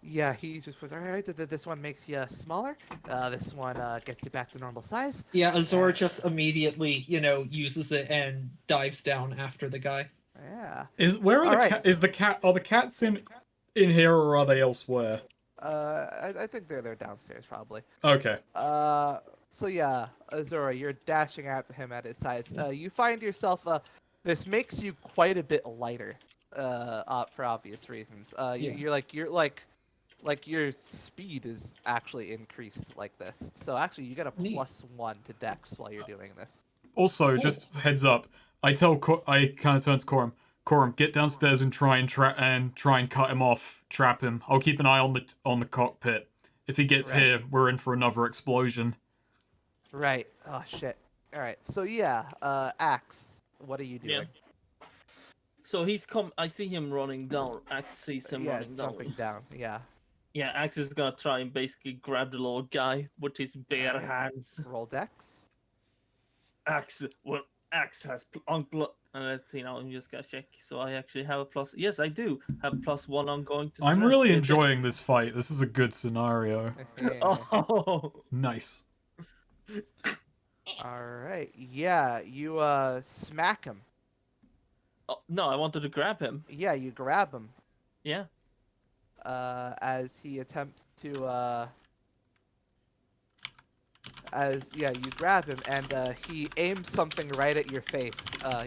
Yeah, he just puts, all right, this one makes you smaller. This one gets you back to normal size. Yeah, Azor just immediately uses it and dives down after the guy. Yeah. Where are All the right. cat? Is the cat? Are the cats in here or are they elsewhere? I think they're downstairs probably. Okay. So yeah, Azora, you're dashing after him at his size. You find yourself, this makes you quite a bit lighter, for obvious reasons. Yeah. You're like your speed is actually increased like this. So actually, you get a Neat. +1 to Dex while you're doing this. Also, just heads up. I kind of turn to Corum. Corum, get downstairs and try and cut him off, trap him. I'll keep an eye on the cockpit. If he gets Right. here, we're in for another explosion. Right. Oh shit. All right. So yeah, Axe, what are you doing? Yeah. So he's come. I see him running down. Axe sees him running down. Jumping down. Yeah. Yeah, Axe is gonna try and basically grab the little guy with his bare Alright. hands. Roll Dex. Axe has let's see now. I'm just gonna check. So I actually have a plus. Yes, I do have a +1 on going to. I'm strength. really Dex. enjoying this fight. This is a good scenario. Oh. Nice. All right. Yeah, you smack him. Oh, no, I wanted to grab him. Yeah, you grab him. Yeah. As he attempts to you grab him and he aims something right at your face.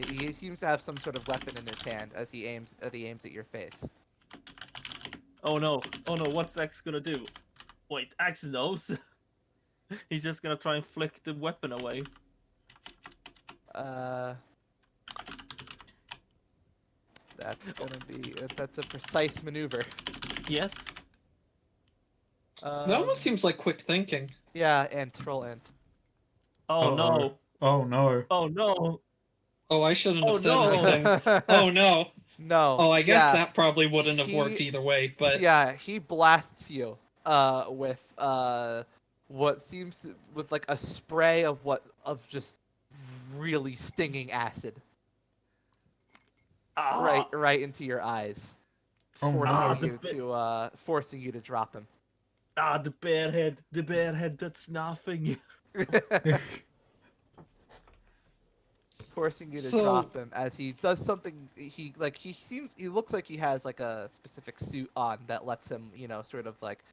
He seems to have some sort of weapon in his hand as he aims at your face. Oh no. What's Axe gonna do? Wait, Axe knows. He's just gonna try and flick the weapon away. That's a precise maneuver. Yes. That almost seems like quick thinking. Yeah, and roll int. Oh Uh-oh. no. Oh no. Oh no. Oh, I shouldn't have Oh, said no. anything. Oh no. No. Oh, I guess yeah, that probably wouldn't have worked either way, but yeah, he blasts you with what seems with like a spray of just really stinging acid Ah. right into your eyes, Oh, no. forcing you to drop him. Ah, the bear head that's nothing. Forcing you to So- drop him as he does something. He looks like he has like a specific suit on that lets him, sort of like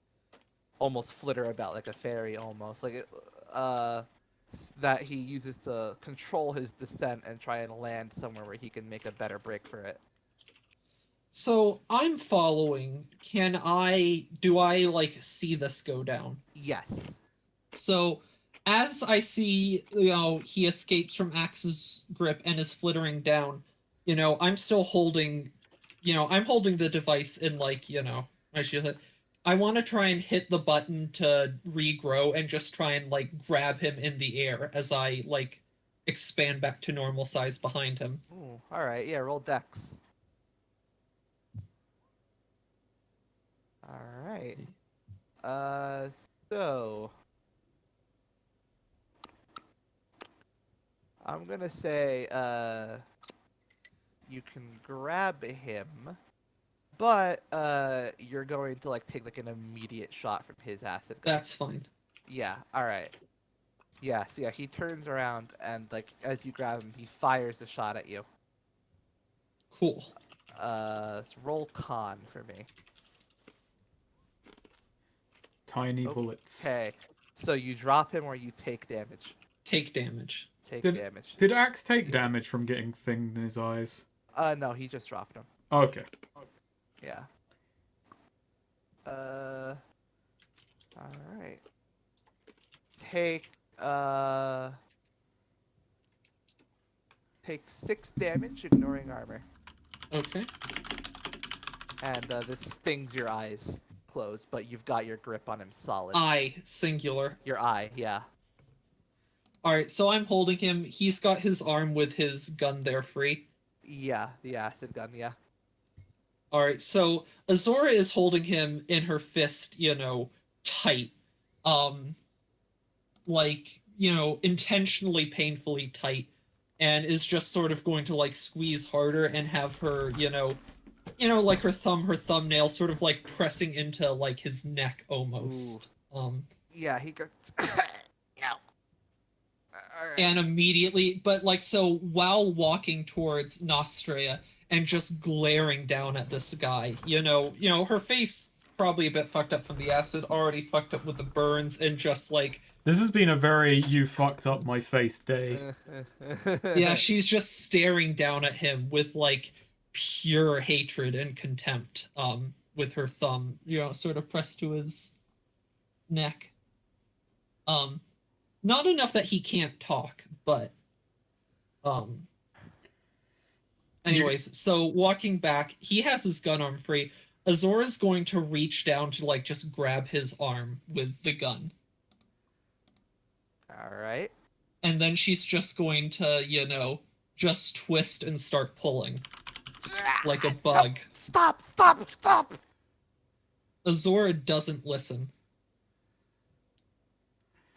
almost flitter about like a fairy, almost like that he uses to control his descent and try and land somewhere where he can make a better break for it. so I'm following. Do I like see this go down? Yes. So as I see, he escapes from Axe's grip and is flittering down, I'm still holding, I'm holding the device in I want to try and hit the button to regrow and just try and grab him in the air as I expand back to normal size behind him. Ooh, all right. Yeah, roll Dex. All right. So I'm gonna say you can grab him, but you're going to take an immediate shot from his acid gun. That's fine. Yeah. All right. Yes, yeah, he turns around and like as you grab him, he fires a shot at you. Cool. Roll con for me. Tiny bullets. Okay. So you drop him or you take damage. Take damage. Take Did damage. did Axe take Yeah. damage from getting thinged in his eyes? No, he just dropped him. Okay. Yeah. All right. Take take 6 damage, ignoring armor, Okay. and this stings your eyes closed, but you've got your grip on him solid. I singular. Your eye, yeah. All right, so I'm holding him. He's got his arm with his gun there free. Yeah, the acid gun, yeah. All right, so Azora is holding him in her fist, tight. Like, intentionally painfully tight, and is just sort of going to like squeeze harder and have her, like her thumbnail sort of like pressing into like his neck almost. Yeah, he goes. No. Alright. And immediately, but like, so while walking towards Nostria and just glaring down at this guy, her face probably a bit fucked up from the acid, already fucked up with the burns, and just like, This has been a very you fucked up my face day. yeah, she's just staring down at him with like pure hatred and contempt, with her thumb, sort of pressed to his neck. Not enough that he can't talk, but anyways, so walking back, he has his gun arm free. Azora's going to reach down to like just grab his arm with the gun. Alright. And then she's just going to, just twist and start pulling like a bug. No, stop! Stop! Stop! Azora doesn't listen.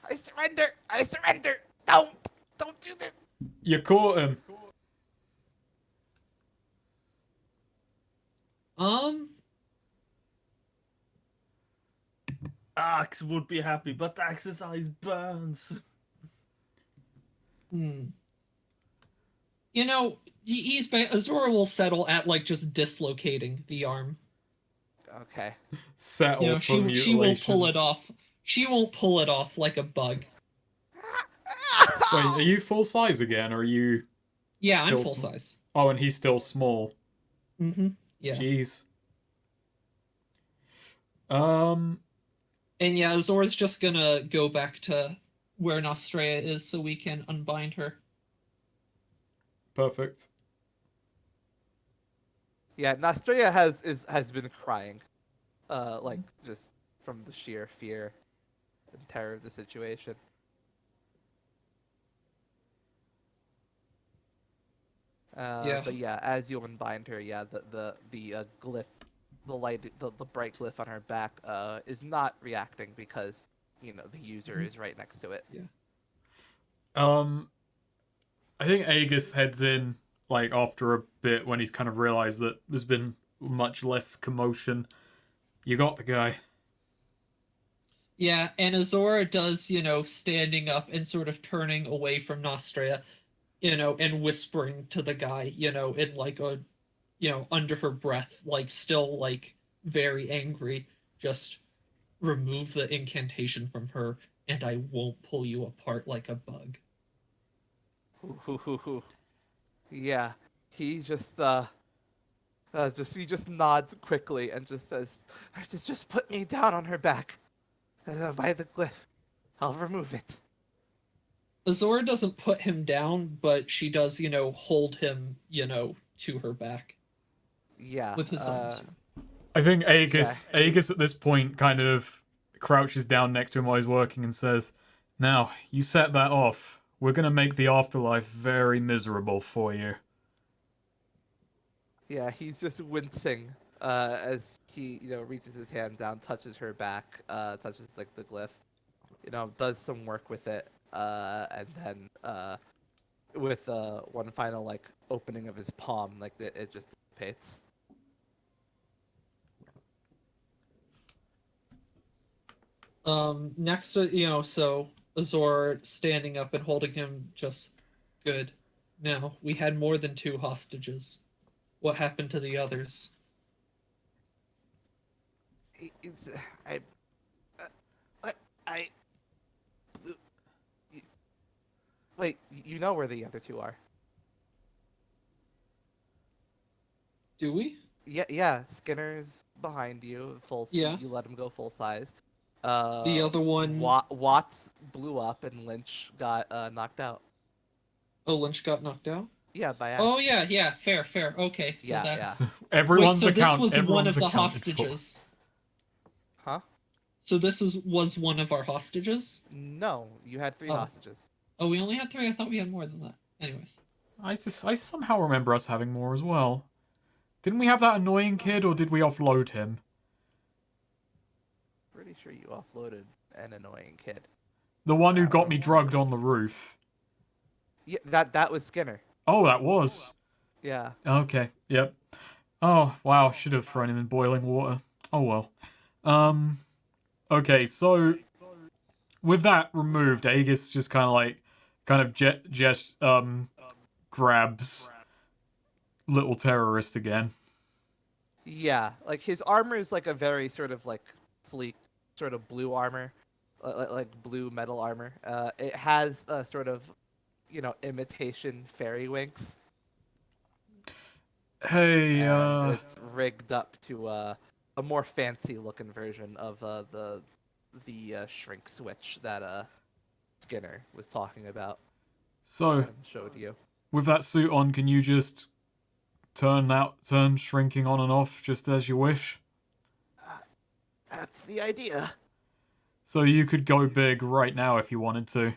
I surrender! I surrender! Don't! Don't do this! You caught him. Axe would be happy, but Axe's eyes burns. Azora will settle at like just dislocating the arm. Okay. Settle for She mutilation. won't pull it off. She won't pull it off like a bug. Wait, are you full size again, or are you... Yeah, I'm Still full small. size. Oh, and he's still small. Mm-hmm. Yeah. Jeez. And yeah, Azora's just gonna go back to where Nostrea is so we can unbind her. Perfect. Yeah, Nostria has been crying, like just from the sheer fear and terror of the situation. Yeah. But yeah, as you unbind her, yeah, the glyph, the bright glyph on her back, is not reacting because the user is right next to it. Yeah. I think Aegis heads in, like, after a bit when he's kind of realized that there's been much less commotion. You got the guy. Yeah, and Azora does, standing up and sort of turning away from Nostria, and whispering to the guy, in like a, under her breath, like still like very angry, just remove the incantation from her and I won't pull you apart like a bug. Yeah, he just he just nods quickly and just says, "Just put me down on her back, by the glyph. I'll remove it." Azora doesn't put him down, but she does, hold him, to her back Yeah. with his arms. I think Aegis at this point kind of crouches down next to him while he's working and says, "Now, you set that off. We're gonna make the afterlife very miserable for you." Yeah, he's just wincing as he, reaches his hand down, touches her back, touches like the glyph, does some work with it, and then with one final like opening of his palm, like it just dissipates. Next, so Azor standing up and holding him just good. Now, we had more than 2 hostages. What happened to the others? It's, I, uh, I, wait, you know where the other 2 are? Do we? Yeah, Skinner's behind you, Yeah. you let him go full size. The other one, Watts blew up and Lynch got knocked out. oh, Lynch got knocked out? Yeah, by Oh, accident. yeah, fair. Okay, so Yeah, that's... So Wait, so this was one everyone's of the accounted for. hostages. Huh? So this was one of our hostages? No, you had 3 Oh. hostages. Oh, we only had 3? I thought we had more than that. Anyways. I somehow remember us having more as well. Didn't we have that annoying kid, or did we offload him? Pretty sure you offloaded an annoying kid. The one who I got don't me know. drugged on the roof. Yeah, that was Skinner. Oh, that was. Yeah. Okay, yep. Oh, wow, should have thrown him in boiling water. Oh well. Okay, so with that removed, Aegis just grabs little terrorist again. Yeah, like his armor is like a very sort of like sleek, sort of blue armor, like blue metal armor. It has a sort of, imitation fairy wings, Hey, and it's rigged up to a more fancy looking version of the shrink switch that Skinner was talking about so and showed you. with that suit on, can you just turn shrinking on and off just as you wish? That's the idea. So you could go big right now if you wanted to.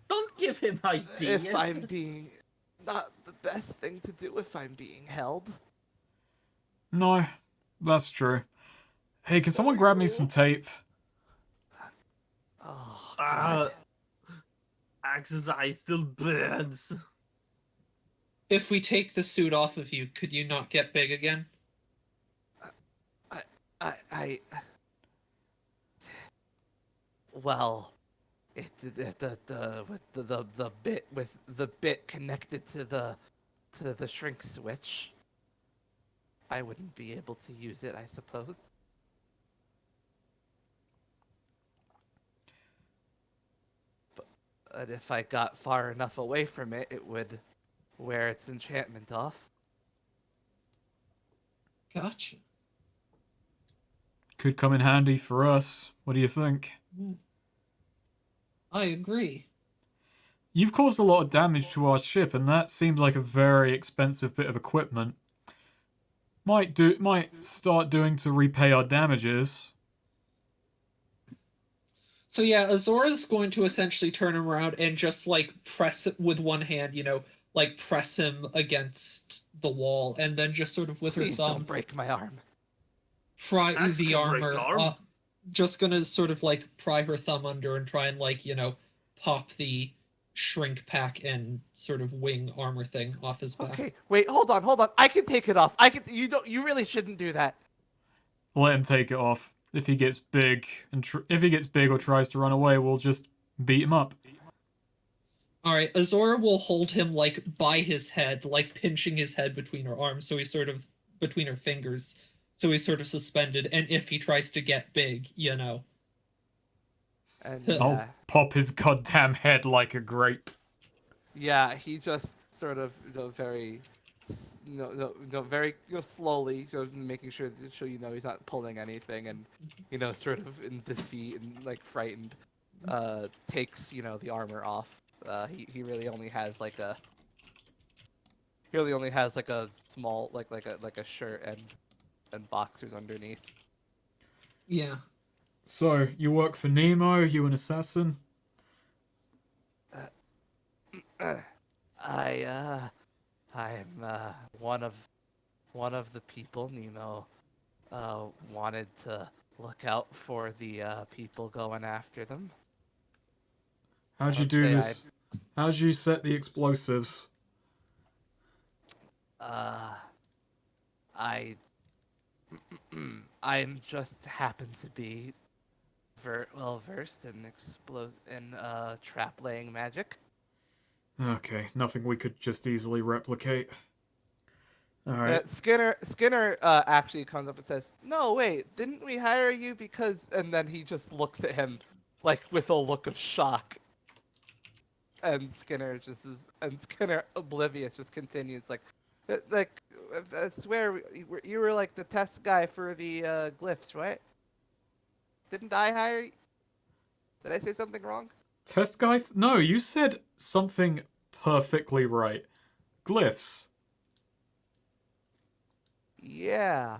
Don't give him ideas. If I'm being not the best thing to do if I'm being held. No, that's true. Hey, can someone grab me some tape? Oh, Ah, God. Axe's eye still burns. If we take the suit off of you, could you not get big again? I well, the bit connected to the shrink switch, I wouldn't be able to use it, I suppose. But if I got far enough away from it, it would wear its enchantment off. Gotcha. Could come in handy for us. What do you think? I agree. You've caused a lot of damage to our ship, and that seems like a very expensive bit of equipment. Might start doing to repay our damages. So yeah, Azora's going to essentially turn him around and just like press it with one hand, like press him against the wall, and then just sort of with Please her thumb don't break my arm. pry Axe the can break armor. arm. Just gonna sort of like pry her thumb under and try and pop the shrink pack and sort of wing armor thing off his back. Okay, wait, hold on. I can take it off. You really shouldn't do that. Let him take it off. If he gets big or tries to run away, we'll just beat him up. All right, Azora will hold him like by his head, like pinching his head between her arms, so he's sort of between her fingers, so he's sort of suspended. And if he tries to get big, And I'll yeah, pop his goddamn head like a grape. yeah, he just sort of very, very slowly, making sure he's not pulling anything, and sort of in defeat and like frightened, takes the armor off. He really only has like a small like a shirt and boxers underneath. yeah. So, you work for Nemo, you an assassin? I'm one of the people Nemo wanted to look out for the people going after them. How'd you Let's do say this? How'd you set the explosives? I I'm just happen to be well versed in trap laying magic. Okay, nothing we could just easily replicate. Alright. Skinner actually comes up and says, "No, wait, didn't we hire you because?" And then he just looks at him like with a look of shock. And Skinner oblivious just continues like I swear you were like the test guy for the glyphs, right? Didn't I hire you? Did I say something wrong? Test guy? No, you said something perfectly right. Glyphs. Yeah.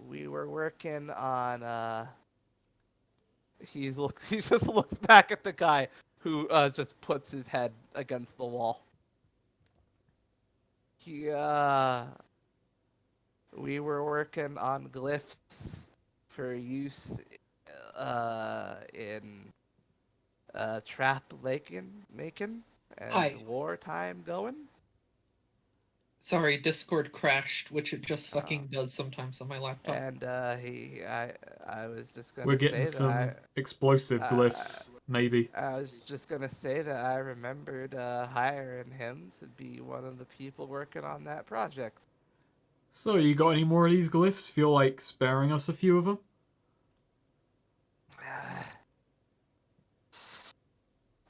We were working on he just looks back at the guy who just puts his head against the wall. We were working on glyphs for use in trap making Hi. and wartime going. Sorry, Discord crashed, which it just fucking does sometimes on my laptop. And I was just gonna We're getting say some that explosive glyphs, maybe. I was just gonna say that I remembered hiring him to be one of the people working on that project. So, you got any more of these glyphs? Feel like sparing us a few of them?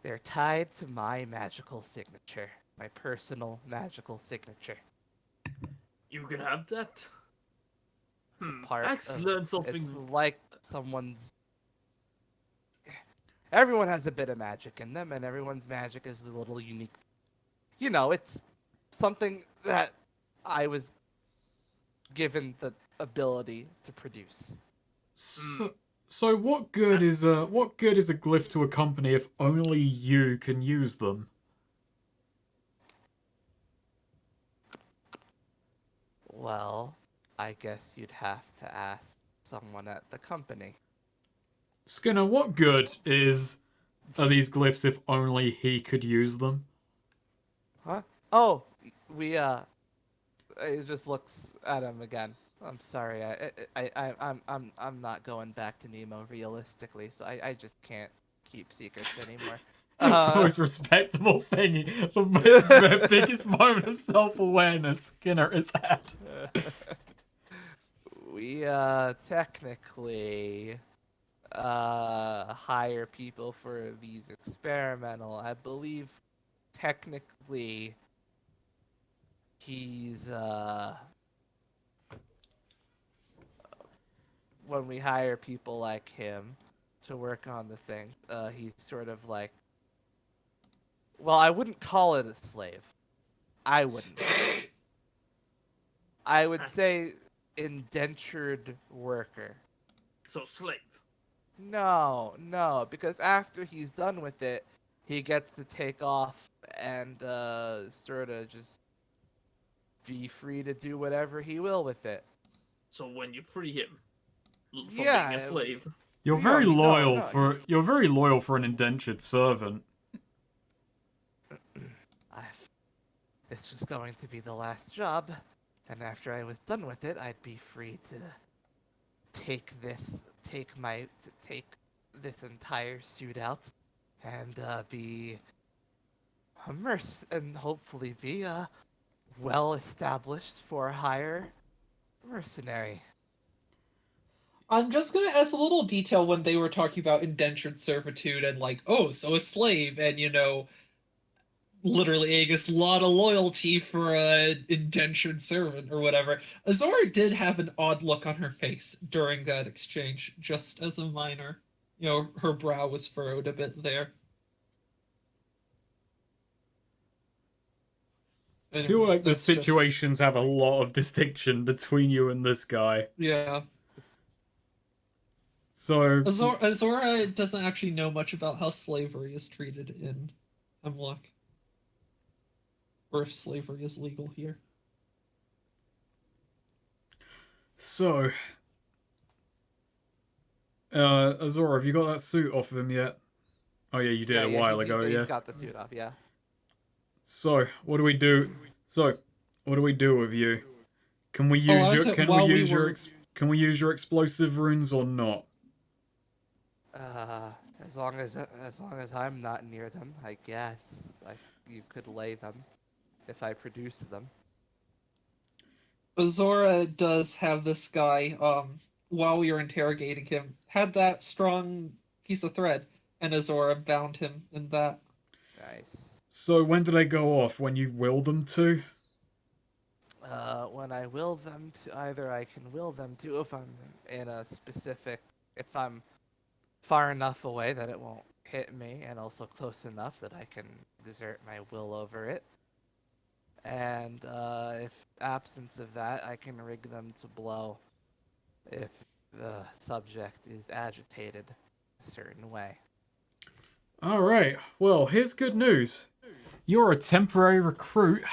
They're tied to my magical signature, my personal magical signature. You can have that. Part Axe of- learned something. It's like someone's. Everyone has a bit of magic in them, and everyone's magic is a little unique. You know, it's something that I was given the ability to produce. So what good is a glyph to a company if only you can use them? Well, I guess you'd have to ask someone at the company. Skinner, what good are these glyphs if only he could use them? Huh? Oh, we it just looks at him again. I'm sorry. I'm not going back to Nemo realistically, so I just can't keep secrets anymore. The most respectable thing, the biggest moment of self-awareness Skinner has had. We technically hire people for these experimental. I believe technically he's when we hire people like him to work on the thing, he's sort of like, well, I wouldn't call it a slave. I wouldn't. I would say indentured worker. So slave. No, because after he's done with it, he gets to take off and sort of just be free to do whatever he will with it. So when you free him from Yeah, being a slave, You're No, very no, loyal no, you're very loyal for an indentured servant. This was going to be the last job, and after I was done with it, I'd be free to take this entire suit out and be and hopefully be a well-established for hire mercenary. I'm just gonna ask a little detail when they were talking about indentured servitude and like, oh, so a slave, and literally I guess a lot of loyalty for a indentured servant or whatever. Azora did have an odd look on her face during that exchange, just as a minor. Her brow was furrowed a bit there. I feel like the situations have a lot of distinction between you and this guy. Yeah. So Azora doesn't actually know much about how slavery is treated in Hemlock. Or if slavery is legal here. So, Azora, have you got that suit off of him yet? Oh yeah, you did a while ago, yeah. He's got the suit off, yeah. So, what do we do? What do we do with you? Can we use can we use your explosive runes or not? Uh, as long as I'm not near them, I guess you could lay them if I produce them. Azora does have this guy, while you're interrogating him, had that strong piece of thread, and Azora bound him in that. Nice. So when do they go off? When you will them to? When I will them to, either I can will them to if I'm in a specific, if I'm far enough away that it won't hit me, and also close enough that I can exert my will over it. And if absence of that, I can rig them to blow if the subject is agitated a certain way. Alright, well, here's good news. You're a temporary recruit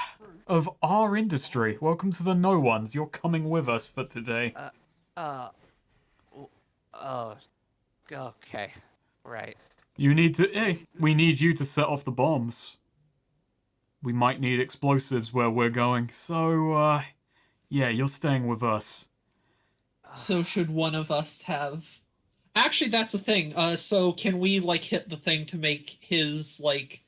of our industry. Welcome to the No Ones. You're coming with us for today. Oh, okay, right. You need to. We need you to set off the bombs. We might need explosives where we're going. So, yeah, you're staying with us. So should one of us have? Actually, that's a thing. So can we like hit the thing to make his like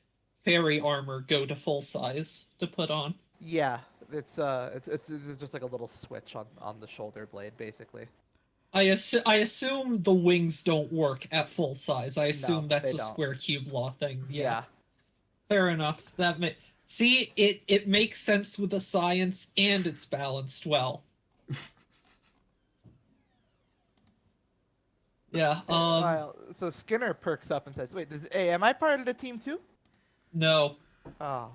fairy armor go to full size to put on? Yeah, it's just like a little switch on the shoulder blade, basically. I assume the wings don't work at full size. I assume No, that's they a don't. square cube law thing. Yeah. Fair enough. See, it makes sense with the science and it's balanced well. Yeah. Well, so Skinner perks up and says, "Wait, hey, am I part of the team too?" No. Oh,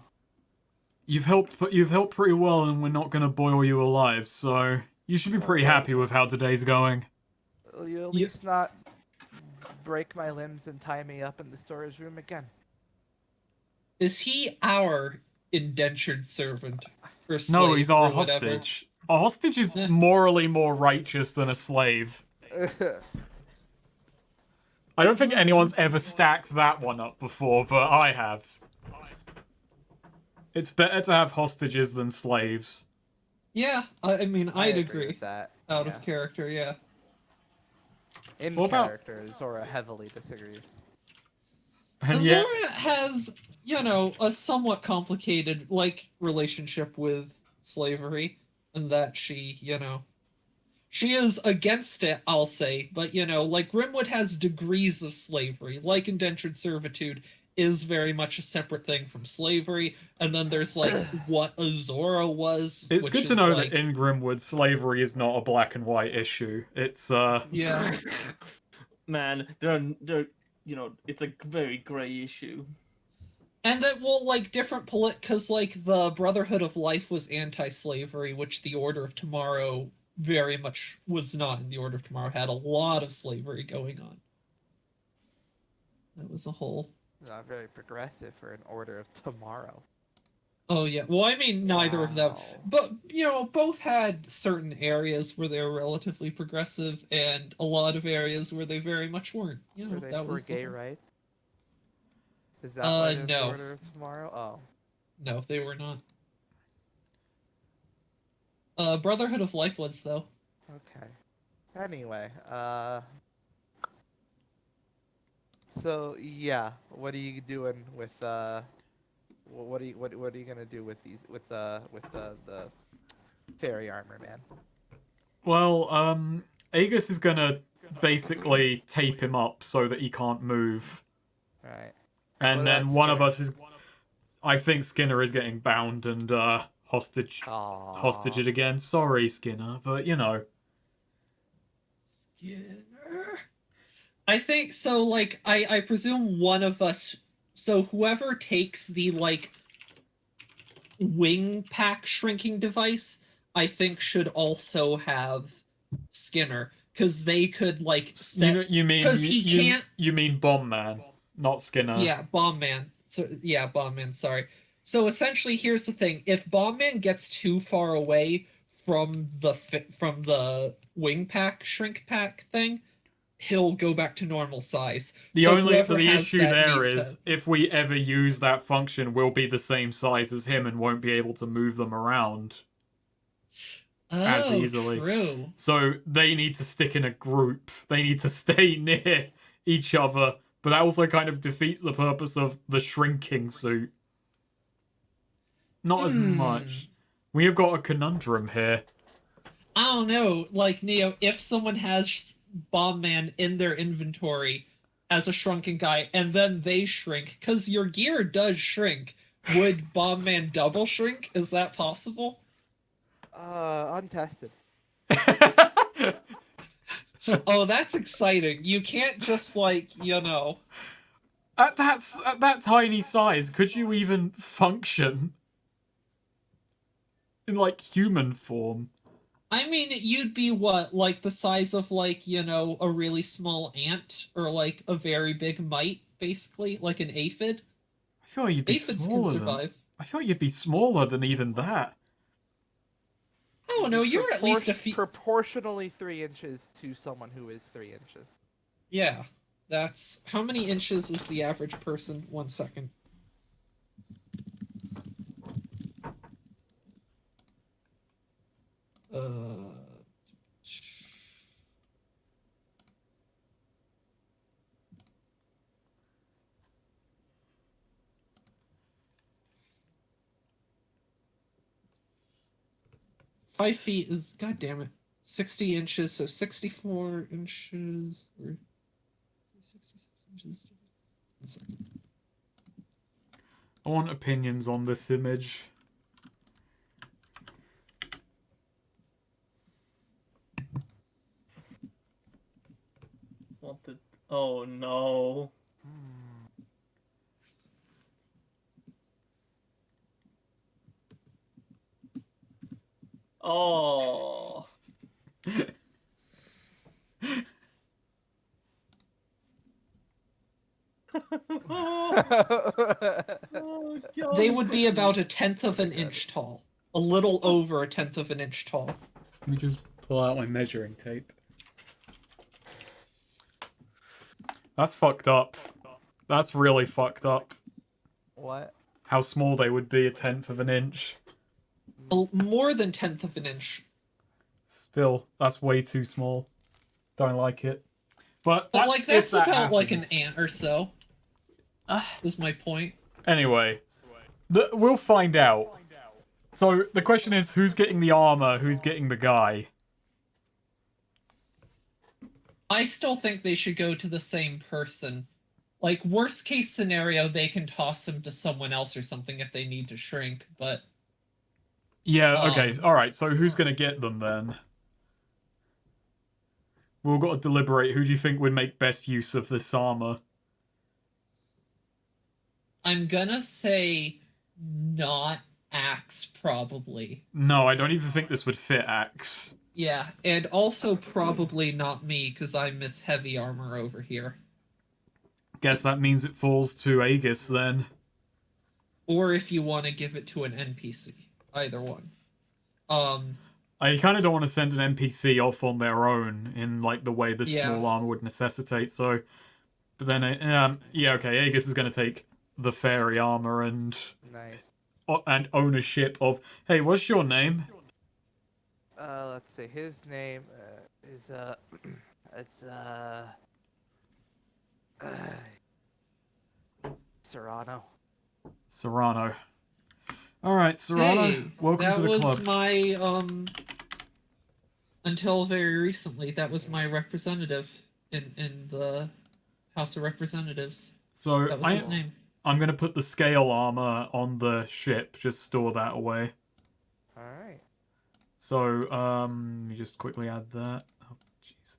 You've helped pretty well, and we're not gonna boil you alive. So you should be pretty Okay. happy with how today's going. will you at You- least not break my limbs and tie me up in the storage room again? Is he our indentured servant or slave No, he's our or whatever? hostage. A hostage is Eh. morally more righteous than a slave. I don't think anyone's ever stacked that one up before, but I have. It's better to have hostages than slaves. Yeah, I mean, I I'd agree agree. with that. Out yeah. of character, yeah. In What about- character, Zora heavily disagrees. And yet, Azora has, a somewhat complicated, like, relationship with slavery, and that she is against it, I'll say, but, like, Grimwood has degrees of slavery, like indentured servitude is very much a separate thing from slavery, and then there's, like, what Azora was, it's which good to is, know like, that in Grimwood, slavery is not a black and white issue. It's, yeah. Man, they're it's a very gray issue. And that, well, like, different because, like, the Brotherhood of Life was anti-slavery, which the Order of Tomorrow very much was not. And the Order of Tomorrow had a lot of slavery going on. That was a whole... Not very progressive for an order of tomorrow. Oh, yeah. Well, I mean, neither of them. Wow. But, both had certain areas where they were relatively progressive and a lot of areas where they very much weren't. Were they that for was the gay whole- rights? Is that why they're no. the order of tomorrow? Oh. No, they were not. Brotherhood of Life was, though. Okay. Anyway, so yeah, what are you doing with what are you gonna do with these with the fairy armor, man? well, Aegis is gonna basically tape him up so that he can't move. Right. And What then about one of Skinner? us is... I think Skinner is getting bound and, hostage it again. Sorry, Skinner, but, Skinner. I think so. Like, I presume one of us. So whoever takes the like wing pack shrinking device, I think should also have Skinner because they could like set. You mean 'cause he can't- you mean Bomb Man, not Skinner. Yeah, Bomb Man. So yeah, Bomb Man. Sorry. So essentially, here's the thing: if Bomb Man gets too far away from the wing pack shrink pack thing, he'll go back to normal size. The So only whoever the has issue that there needs is to- if we ever use that function, we'll be the same size as him and won't be able to move them around as Oh, easily. true. So they need to stick in a group. They need to stay near each other, but that also kind of defeats the purpose of the shrinking suit. Not as much. We have got a conundrum here. I don't know, like Neo, if someone has Bomb Man in their inventory as a shrunken guy and then they shrink, because your gear does shrink, would Bomb Man double shrink? Is that possible? Untested. Oh, that's exciting. You can't just like, At that tiny size, could you even function in like human form? I mean, you'd be what, like the size of like, a really small ant or like a very big mite, basically, like an aphid. I feel like you'd be Aphids can smaller than. survive. I feel like you'd be smaller than even that. Oh no, you're at least a few. Proportionally 3 inches to someone who is 3 inches. Yeah, that's how many inches is the average person? 1 second. Uh, 5 feet is, god damn it, 60 inches, so 64 inches or 66 inches. 1 second. I want opinions on this image. What the? Oh no. Oh. Oh, God. They would be about 1/10 of an inch tall. A little over 1/10 of an inch tall. Let me just pull out my measuring tape. That's fucked up. That's really fucked up. What? How small they would be, 1/10 of an inch. More than 1/10 of an inch. Still, that's way too small. Don't like it. But Like, if that's that about like an happens. ant or so. Is my point. Anyway, we'll find out. So the question is, who's getting the armor? Who's getting the guy? I still think they should go to the same person. Like, worst case scenario, they can toss him to someone else or something if they need to shrink, but... Yeah, okay, alright, so who's gonna get them then? We've all got to deliberate. Who do you think would make best use of this armor? I'm gonna say not Axe, probably. No, I don't even think this would fit Axe. Yeah, and also probably not me, because I miss heavy armor over here. Guess that means it falls to Aegis then. Or if you want to give it to an NPC. Either one. I kind of don't want to send an NPC off on their own in like the way the Yeah. small armor would necessitate. So, but then yeah, okay, Aegis is going to take the fairy armor and Nice. Ownership of. Hey, what's your name? Let's see. His name is it's Serrano. Serrano. All right, Serrano. Hey, welcome to the that was club. my until very recently, that was my representative in the House of Representatives. So That was his name. I'm gonna put the scale armor on the ship. Just store that away. All right. So let me just quickly add that. Oh, jeez.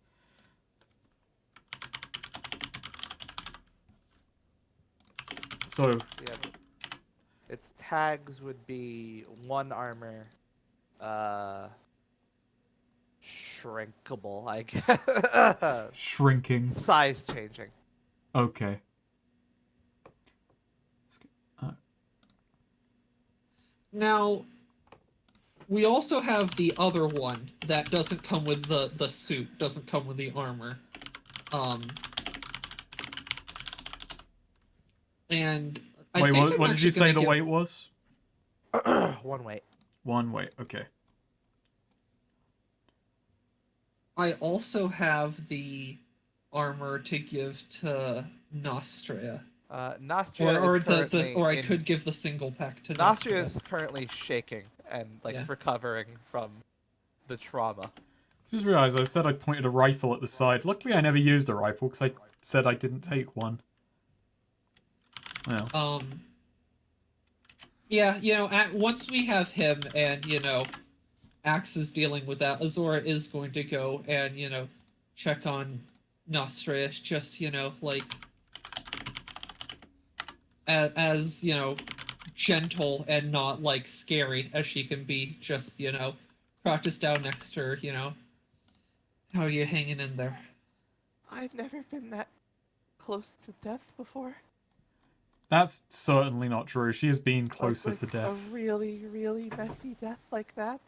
So Yeah. Its tags would be 1 armor, shrinkable, I guess. shrinking. Size changing. Okay. Now, we also have the other one that doesn't come with the suit, doesn't come with the armor. And I Wait, think what I'm did you actually say gonna the weight was? 1 weight. 1 weight. Okay. I also have the armor to give to Nostria. Nostria Or is currently or I in... could give the single pack to Nostria Nostria. is currently shaking and like Yeah. recovering from the trauma. Just realised I said I pointed a rifle at the side. Luckily, I never used a rifle because I said I didn't take one. Well, Yeah, once we have him and, Axe is dealing with that, Azora is going to go and, check on Nostria, just, like, as, gentle and not, like, scary as she can be. Just, crouches down next to her, How are you hanging in there? I've never been that close to death before. that's certainly not true. She has been Like, closer like to a death. really, really messy death like that.